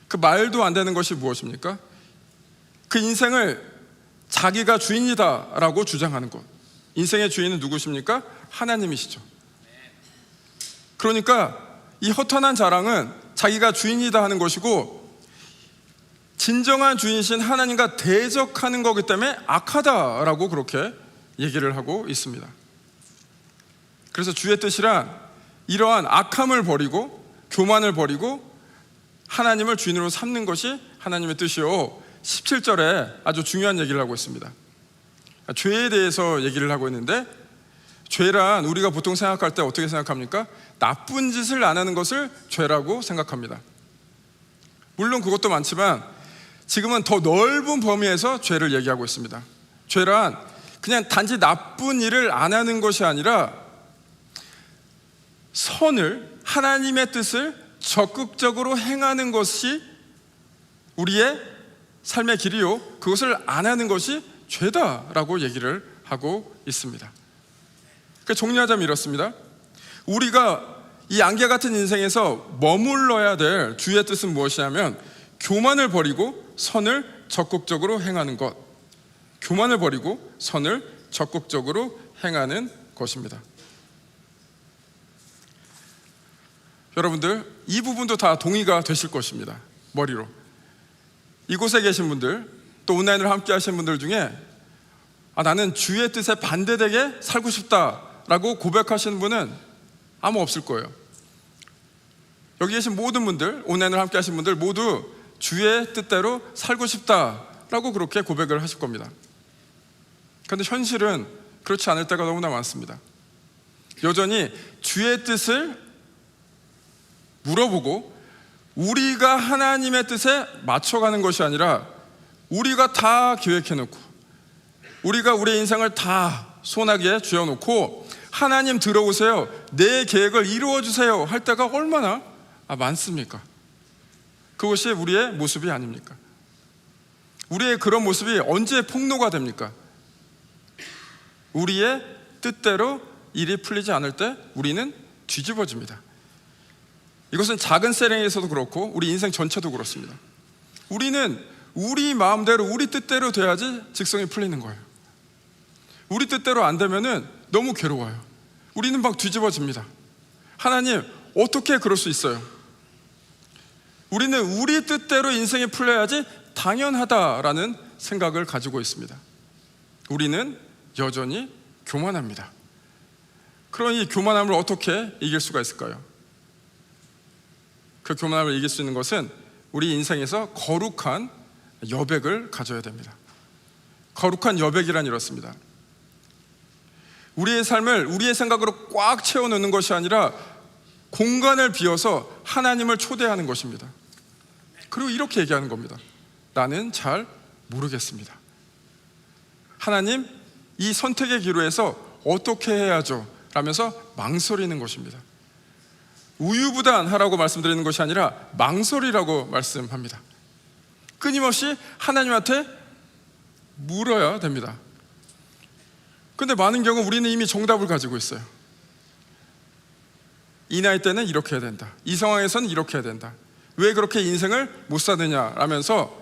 그 말도 안 되는 것이 무엇입니까? 그 인생을 자기가 주인이다라고 주장하는 것. 인생의 주인은 누구십니까? 하나님이시죠. 그러니까 이 허탄한 자랑은 자기가 주인이다 하는 것이고 진정한 주인이신 하나님과 대적하는 거기 때문에 악하다라고 그렇게 얘기를 하고 있습니다. 그래서 주의 뜻이란 이러한 악함을 버리고 교만을 버리고 하나님을 주인으로 삼는 것이 하나님의 뜻이요. 17절에 아주 중요한 얘기를 하고 있습니다. 죄에 대해서 얘기를 하고 있는데, 죄란 우리가 보통 생각할 때 어떻게 생각합니까? 나쁜 짓을 안 하는 것을 죄라고 생각합니다. 물론 그것도 많지만 지금은 더 넓은 범위에서 죄를 얘기하고 있습니다. 죄란 그냥 단지 나쁜 일을 안 하는 것이 아니라 선을, 하나님의 뜻을 적극적으로 행하는 것이 우리의 삶의 길이요, 그것을 안 하는 것이 죄다라고 얘기를 하고 있습니다. 그러니까 정리하자면 이렇습니다. 우리가 이 안개 같은 인생에서 머물러야 될 주의 뜻은 무엇이냐면 교만을 버리고 선을 적극적으로 행하는 것. 교만을 버리고 선을 적극적으로 행하는 것입니다. 여러분들 이 부분도 다 동의가 되실 것입니다. 머리로. 이곳에 계신 분들, 또 온라인으로 함께 하신 분들 중에 나는 주의 뜻에 반대되게 살고 싶다라고 고백하시는 분은 아무 없을 거예요. 여기 계신 모든 분들, 온라인으로 함께 하신 분들 모두 주의 뜻대로 살고 싶다라고 그렇게 고백을 하실 겁니다. 그런데 현실은 그렇지 않을 때가 너무나 많습니다. 여전히 주의 뜻을 물어보고 우리가 하나님의 뜻에 맞춰가는 것이 아니라 우리가 다 계획해놓고 우리가 우리의 인생을 다 소나기에 쥐어놓고 하나님 들어오세요, 내 계획을 이루어 주세요 할 때가 얼마나 많습니까? 그것이 우리의 모습이 아닙니까? 우리의 그런 모습이 언제 폭로가 됩니까? 우리의 뜻대로 일이 풀리지 않을 때 우리는 뒤집어집니다. 이것은 작은 세례에서도 그렇고 우리 인생 전체도 그렇습니다. 우리는 우리 마음대로 우리 뜻대로 돼야지 직성이 풀리는 거예요. 우리 뜻대로 안 되면은 너무 괴로워요. 우리는 막 뒤집어집니다. 하나님, 어떻게 그럴 수 있어요? 우리는 우리 뜻대로 인생이 풀려야지 당연하다라는 생각을 가지고 있습니다. 우리는 여전히 교만합니다. 그런 이 교만함을 어떻게 이길 수가 있을까요? 그 교만함을 이길 수 있는 것은 우리 인생에서 거룩한 여백을 가져야 됩니다. 거룩한 여백이란 이렇습니다. 우리의 삶을 우리의 생각으로 꽉 채워넣는 것이 아니라 공간을 비워서 하나님을 초대하는 것입니다. 그리고 이렇게 얘기하는 겁니다. 나는 잘 모르겠습니다. 하나님, 이 선택의 기로에서 어떻게 해야죠? 라면서 망설이는 것입니다. 우유부단하라고 말씀드리는 것이 아니라 망설이라고 말씀합니다. 끊임없이 하나님한테 물어야 됩니다. 근데 많은 경우 우리는 이미 정답을 가지고 있어요. 이 나이 때는 이렇게 해야 된다. 이 상황에서는 이렇게 해야 된다. 왜 그렇게 인생을 못 사느냐 라면서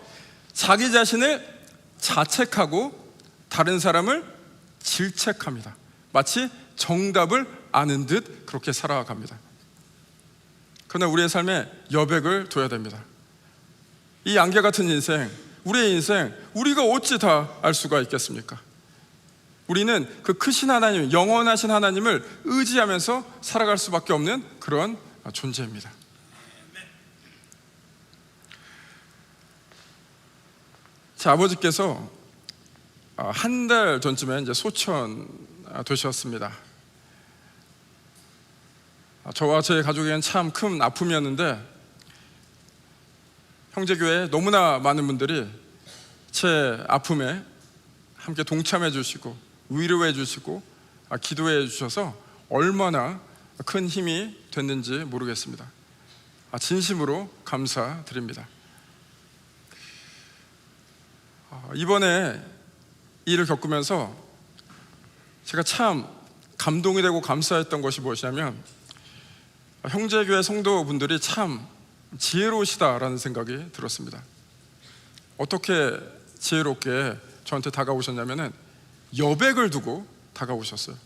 자기 자신을 자책하고 다른 사람을 질책합니다. 마치 정답을 아는 듯 그렇게 살아갑니다. 그러나 우리의 삶에 여백을 둬야 됩니다. 이 안개 같은 인생, 우리의 인생, 우리가 어찌 다 알 수가 있겠습니까? 우리는 그 크신 하나님, 영원하신 하나님을 의지하면서 살아갈 수밖에 없는 그런 존재입니다. 제 아버지께서 한 달 전쯤에 이제 소천 되셨습니다. 저와 제 가족에겐 참 큰 아픔이었는데 형제교회에 너무나 많은 분들이 제 아픔에 함께 동참해 주시고 위로해 주시고 기도해 주셔서 얼마나 큰 힘이 됐는지 모르겠습니다. 진심으로 감사드립니다. 이번에 이 일을 겪으면서 제가 참 감동이 되고 감사했던 것이 무엇이냐면 형제교회 성도분들이 참 지혜로우시다라는 생각이 들었습니다. 어떻게 지혜롭게 저한테 다가오셨냐면은 여백을 두고 다가오셨어요.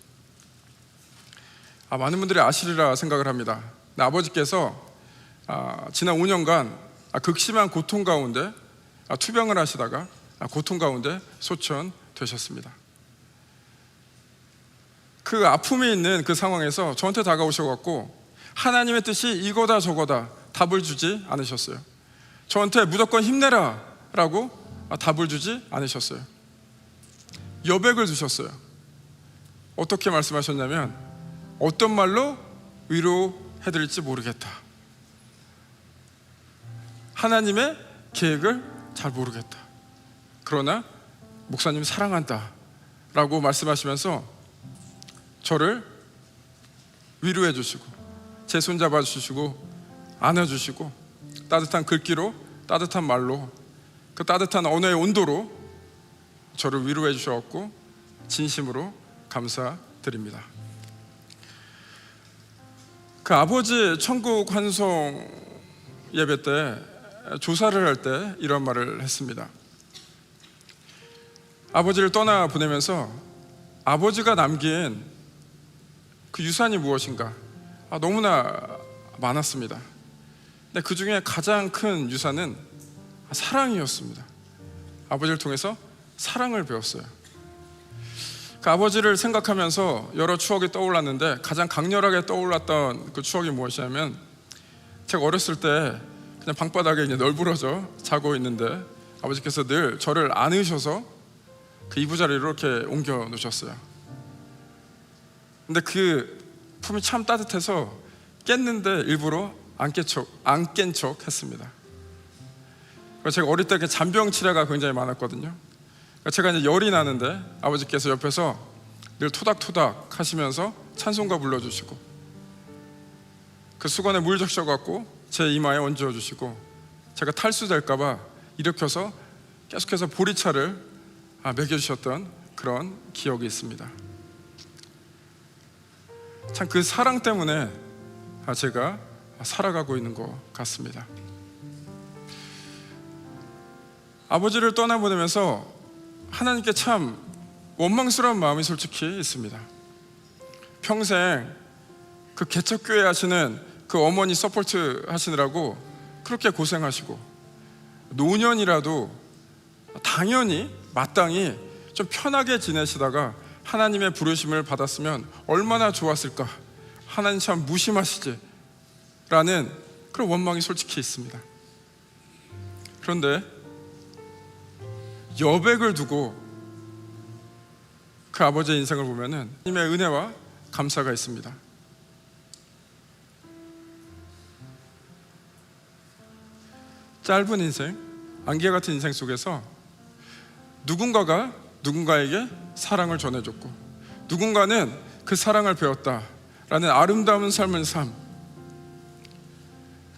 많은 분들이 아시리라 생각을 합니다. 아버지께서 지난 5년간 극심한 고통 가운데 투병을 하시다가 고통 가운데 소천되셨습니다. 그 아픔이 있는 그 상황에서 저한테 다가오셔갖고 하나님의 뜻이 이거다 저거다 답을 주지 않으셨어요. 저한테 무조건 힘내라 라고 답을 주지 않으셨어요. 여백을 두셨어요. 어떻게 말씀하셨냐면 어떤 말로 위로해드릴지 모르겠다. 하나님의 계획을 잘 모르겠다. 그러나 목사님 사랑한다 라고 말씀하시면서 저를 위로해 주시고 제 손 잡아 주시고 안아주시고 따뜻한 글귀로 따뜻한 말로 그 따뜻한 언어의 온도로 저를 위로해 주셨고 진심으로 감사드립니다. 그 아버지 천국 환송 예배 때 조사를 할 때 이런 말을 했습니다. 아버지를 떠나 보내면서 아버지가 남긴 그 유산이 무엇인가 너무나 많았습니다. 근데 그 중에 가장 큰 유산은 사랑이었습니다. 아버지를 통해서 사랑을 배웠어요. 그 아버지를 생각하면서 여러 추억이 떠올랐는데 가장 강렬하게 떠올랐던 그 추억이 무엇이냐면 제가 어렸을 때 그냥 방바닥에 이제 널브러져 자고 있는데 아버지께서 늘 저를 안으셔서 그 이부자리로 이렇게 옮겨 놓으셨어요. 근데 그 품이 참 따뜻해서 깼는데 일부러 안 깬 척 했습니다. 제가 어릴 때 잔병 치레가 굉장히 많았거든요. 제가 이제 열이 나는데 아버지께서 옆에서 늘 토닥토닥 하시면서 찬송가 불러주시고 그 수건에 물 적셔갖고 제 이마에 얹어주시고 제가 탈수될까봐 일으켜서 계속해서 보리차를 먹여주셨던 그런 기억이 있습니다. 참 그 사랑 때문에 제가 살아가고 있는 것 같습니다. 아버지를 떠나보내면서 하나님께 참 원망스러운 마음이 솔직히 있습니다. 평생 그 개척교회 하시는 그 어머니 서포트 하시느라고 그렇게 고생하시고 노년이라도 당연히 마땅히 좀 편하게 지내시다가 하나님의 부르심을 받았으면 얼마나 좋았을까. 하나님 참 무심하시지 라는 그런 원망이 솔직히 있습니다. 그런데 여백을 두고 그 아버지의 인생을 보면은 하나님의 은혜와 감사가 있습니다. 짧은 인생, 안개 같은 인생 속에서 누군가가 누군가에게 사랑을 전해줬고 누군가는 그 사랑을 배웠다라는 아름다운 삶을 삶,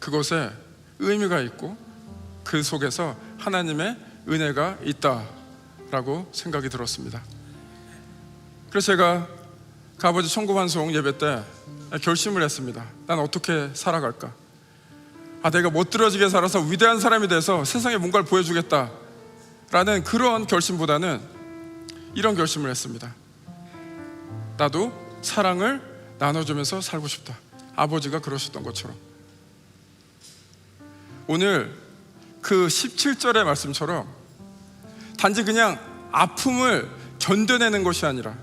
그것에 의미가 있고 그 속에서 하나님의 은혜가 있다라고 생각이 들었습니다. 그래서 제가 그 아버지 천국환송 예배 때 결심을 했습니다. 난 어떻게 살아갈까? 내가 멋들어지게 살아서 위대한 사람이 돼서 세상에 뭔가를 보여주겠다라는 그런 결심보다는 이런 결심을 했습니다. 나도 사랑을 나눠주면서 살고 싶다. 아버지가 그러셨던 것처럼. 오늘 그 17절의 말씀처럼 단지 그냥 아픔을 견뎌내는 것이 아니라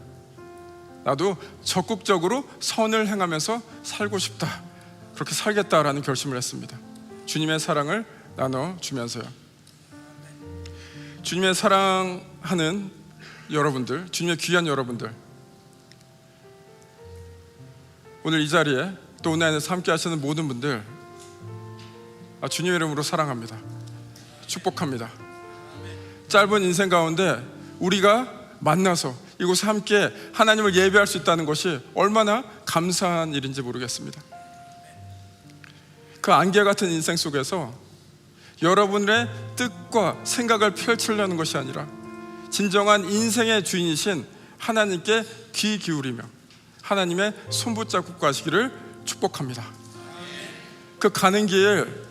나도 적극적으로 선을 행하면서 살고 싶다. 그렇게 살겠다라는 결심을 했습니다. 주님의 사랑을 나눠주면서요. 주님의 사랑하는 여러분들, 주님의 귀한 여러분들, 오늘 이 자리에 또 온라인에서 함께 하시는 모든 분들 주님의 이름으로 사랑합니다. 축복합니다. 짧은 인생 가운데 우리가 만나서 이곳에 함께 하나님을 예배할 수 있다는 것이 얼마나 감사한 일인지 모르겠습니다. 그 안개 같은 인생 속에서 여러분의 뜻과 생각을 펼치려는 것이 아니라 진정한 인생의 주인이신 하나님께 귀 기울이며 하나님의 손붙잡고 가시기를 축복합니다. 그 가는 길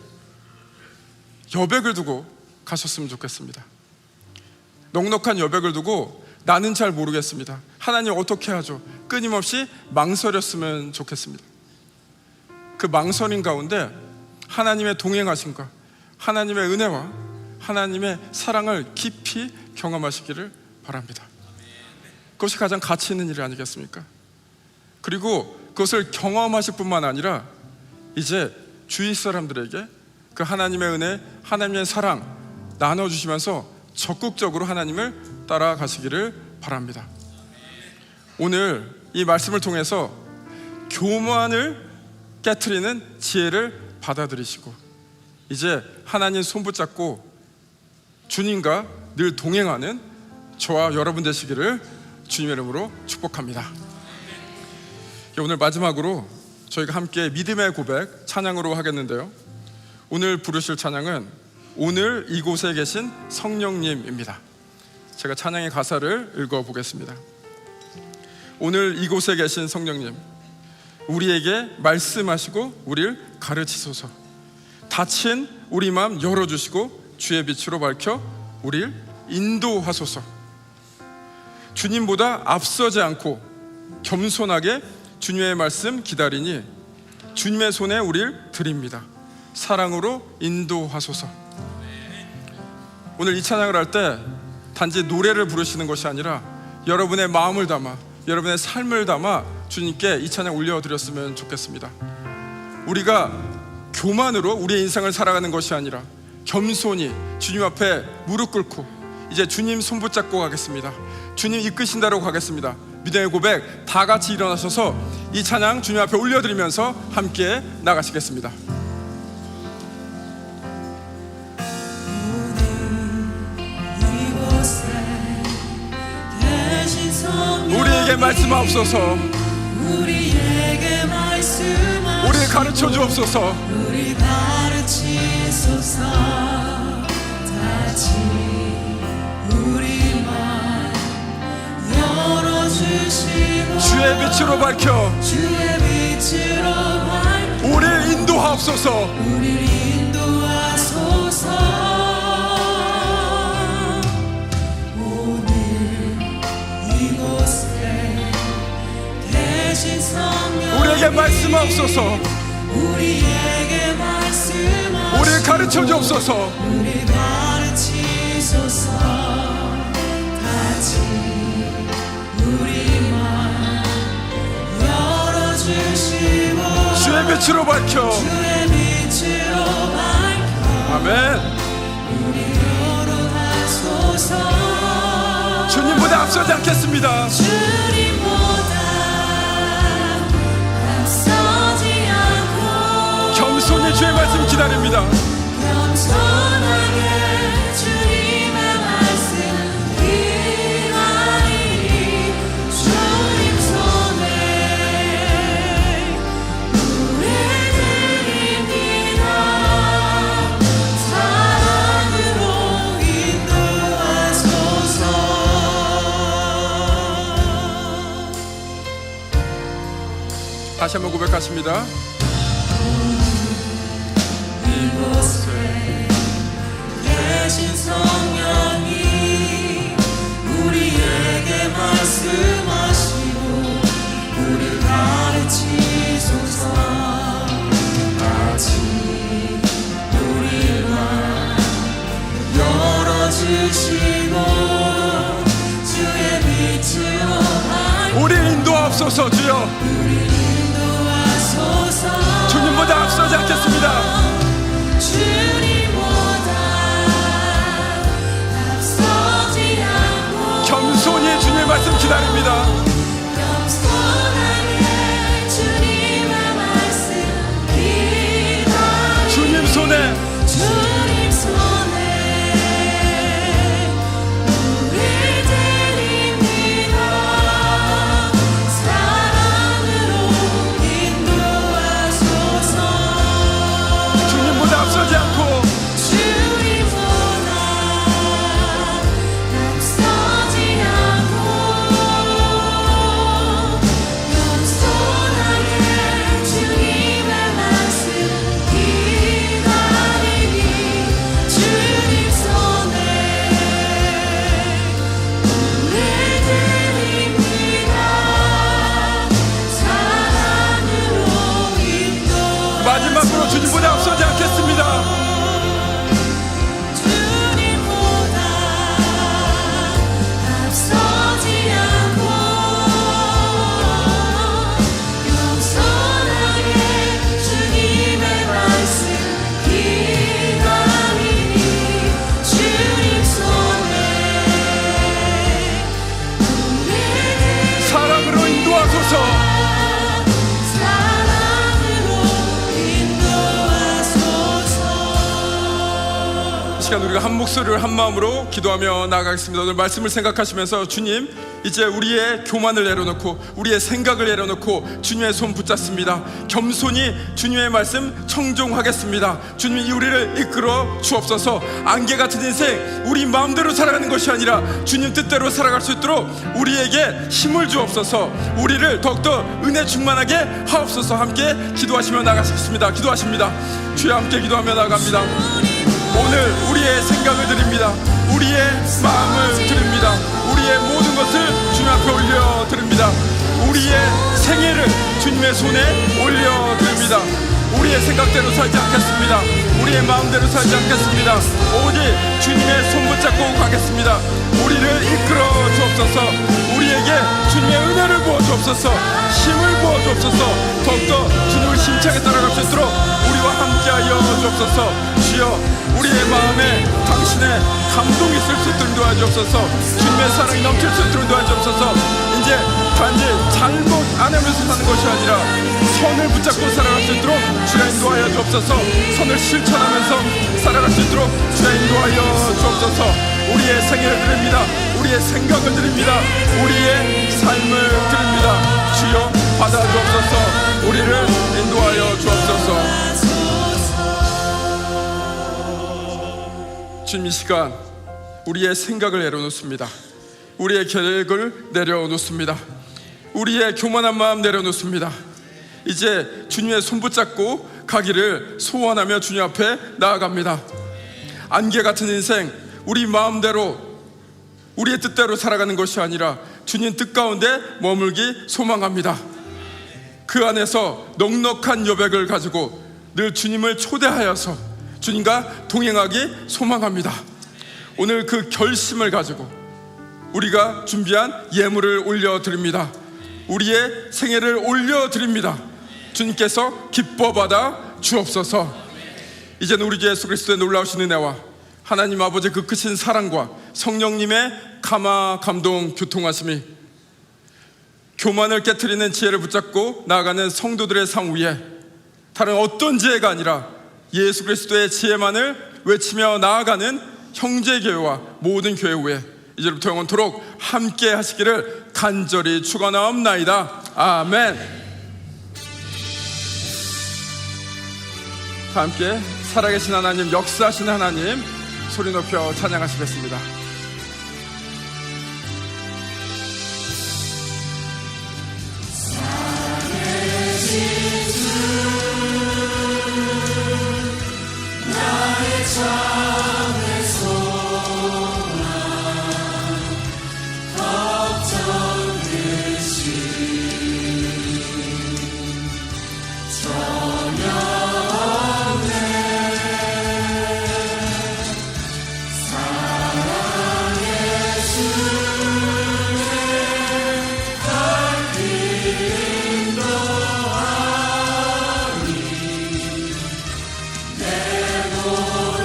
여백을 두고 가셨으면 좋겠습니다. 넉넉한 여백을 두고 나는 잘 모르겠습니다. 하나님 어떻게 하죠? 끊임없이 망설였으면 좋겠습니다. 그 망설임 가운데 하나님의 동행하심과 하나님의 은혜와 하나님의 사랑을 깊이 경험하시기를 바랍니다. 그것이 가장 가치 있는 일 아니겠습니까? 그리고 그것을 경험하실 뿐만 아니라 이제 주위 사람들에게 그 하나님의 은혜, 하나님의 사랑 나눠주시면서 적극적으로 하나님을 따라가시기를 바랍니다. 오늘 이 말씀을 통해서 교만을 깨트리는 지혜를 받아들이시고 이제 하나님 손붙잡고 주님과 늘 동행하는 저와 여러분 되시기를 주님의 이름으로 축복합니다. 오늘 마지막으로 저희가 함께 믿음의 고백 찬양으로 하겠는데요, 오늘 부르실 찬양은 오늘 이곳에 계신 성령님입니다. 제가 찬양의 가사를 읽어보겠습니다. 오늘 이곳에 계신 성령님, 우리에게 말씀하시고 우리를 가르치소서. 닫힌 우리 마음 열어주시고 주의 빛으로 밝혀 우리를 인도하소서. 주님보다 앞서지 않고 겸손하게 주님의 말씀 기다리니 주님의 손에 우리를 드립니다. 사랑으로 인도하소서. 오늘 이 찬양을 할 때 단지 노래를 부르시는 것이 아니라 여러분의 마음을 담아 여러분의 삶을 담아 주님께 이 찬양 올려드렸으면 좋겠습니다. 우리가 교만으로 우리의 인생을 살아가는 것이 아니라 겸손히 주님 앞에 무릎 꿇고 이제 주님 손붙잡고 가겠습니다. 주님 이끄신 대로 가겠습니다. 믿음의 고백 다 같이 일어나셔서 이 찬양 주님 앞에 올려드리면서 함께 나가시겠습니다. 우리에게 말씀하옵소서. 우리에게 말씀하시고 우리를 가르쳐 주옵소서. 우리 가르치소서. 다시 우리 맘 열어주시고 주의 빛으로 밝혀 주의 빛으로 밝혀 우리를 인도하옵소서. 우리를 인도하소서. 오늘 이곳에 계신 성령 우리에게 말씀하옵소서. 우리에게 말씀하시고 우리를 가르쳐 주옵소서. 우리 가르치소서. 다시 우리 맘 열어주시고 주의 빛으로 밝혀 주의 빛으로 밝혀 아멘. 우리 열어하소서. 주님보다 앞서지 않겠습니다. 주님보다 앞서지 않고 겸손히 주의 말씀 기다립니다. 겸손하게 주님의 말씀 기다리니 주님 손에 우리 드립니다. 사랑으로 인도하소서. 다시 한번 고백하십니다. 이곳에 계신 성령이 우리에게 말씀하시고 우리 가르치소서. 다시 우리 맘 열어주시고 주의 빛으로 우리 인도하옵소서. 주여 인도하소서. 주님보다 앞서지 않겠습니다. 주님보다 앞서지 않고 겸손히 주님의 말씀 기다립니다. 겸손하게 주님의 말씀 기다리니 주님 손에 주님 손에 우리 드립니다. 사랑으로 인도하소서. 주님보다 앞서지 않고 주님보다 앞서지 않고 겸손하게 주님의 말씀 기다리니 주님 손에 우리 드립니다. 사랑으로 인도하소서. 마지막으로 주님보다 앞서지 않겠습니다. 주님보다 앞서지 않고 겸손하게 주님의 말씀 기다리니 주님 손에 우리 사랑으로 인도하소서. 사랑으로 인도하소서. 이 시간 우리가 한 목소리를 한 마음으로 기도하며 나아가겠습니다. 오늘 말씀을 생각하시면서 주님, 이제 우리의 교만을 내려놓고 우리의 생각을 내려놓고 주님의 손 붙잡습니다. 겸손히 주님의 말씀 청종하겠습니다. 주님이 우리를 이끌어 주옵소서. 안개 같은 인생 우리 마음대로 살아가는 것이 아니라 주님 뜻대로 살아갈 수 있도록 우리에게 힘을 주옵소서. 우리를 더욱더 은혜 충만하게 하옵소서. 함께 기도하시며 나가시겠습니다. 기도하십니다. 주여 함께 기도하며 나갑니다. 오늘 우리의 생각을 드립니다. 우리의 마음을 드립니다. 우리의 모든 것을 주님 앞에 올려드립니다. 우리의 생애를 주님의 손에 올려드립니다. 우리의 생각대로 살지 않겠습니다. 우리의 마음대로 살지 않겠습니다. 오직 주님의 손 붙잡고 가겠습니다. 우리를 이끌어 주옵소서. 우리에게 주님의 은혜를 부어주옵소서. 힘을 부어주옵소서. 더욱더 주님을 힘차게 따라갈 수 있도록 우리와 함께하여 주옵소서. 주여, 우리의 마음에 당신의 감동이 있을 수 있도록 도와주옵소서. 주님의 사랑이 넘칠 수 있도록 도와주옵소서. 이제 단지 잘못 안 하면서 사는 것이 아니라 선을 붙잡고 살아갈 수 있도록 주여 인도하여 주옵소서. 선을 실천하면서 살아갈 수 있도록 주여 인도하여 주옵소서. 우리의 생애를 드립니다. 우리의 생각을 드립니다. 우리의 삶을 드립니다. 주여 받아 주님 이 시간 우리의 생각을 내려놓습니다. 우리의 계획을 내려놓습니다. 우리의 교만한 마음 내려놓습니다. 이제 주님의 손 붙잡고 가기를 소원하며 주님 앞에 나아갑니다. 안개 같은 인생, 우리 마음대로 우리의 뜻대로 살아가는 것이 아니라 주님 뜻 가운데 머물기 소망합니다. 그 안에서 넉넉한 여백을 가지고 늘 주님을 초대하여서 주님과 동행하기 소망합니다. 오늘 그 결심을 가지고 우리가 준비한 예물을 올려드립니다. 우리의 생애를 올려드립니다. 주님께서 기뻐 받아 주옵소서. 이제는 우리 주 예수 그리스도의 놀라우신 은혜와 하나님 아버지의 그 크신 사랑과 성령님의 감화 감동 교통하심이 교만을 깨트리는 지혜를 붙잡고 나아가는 성도들의 삶 위에 다른 어떤 지혜가 아니라 예수 그리스도의 지혜만을 외치며 나아가는 형제교회와 모든 교회 위에 이제부터 영원토록 함께 하시기를 간절히 축원하옵나이다. 아멘. 다 함께 살아계신 하나님, 역사하신 하나님 소리 높여 찬양하시겠습니다. 나의 참의 소망 걱정듯이 전혀 없네. 사랑의 주에 갈 길도 아니 내 모든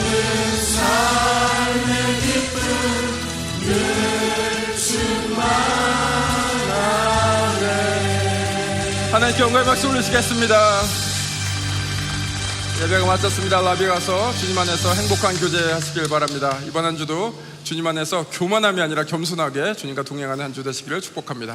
삶의 기쁨 늘 충만하네. 하나님께 영광의 박수 올리시겠습니다. 예배가 마쳤습니다. 라비에 가서 주님 안에서 행복한 교제 하시길 바랍니다. 이번 한 주도 주님 안에서 교만함이 아니라 겸손하게 주님과 동행하는 한 주 되시기를 축복합니다.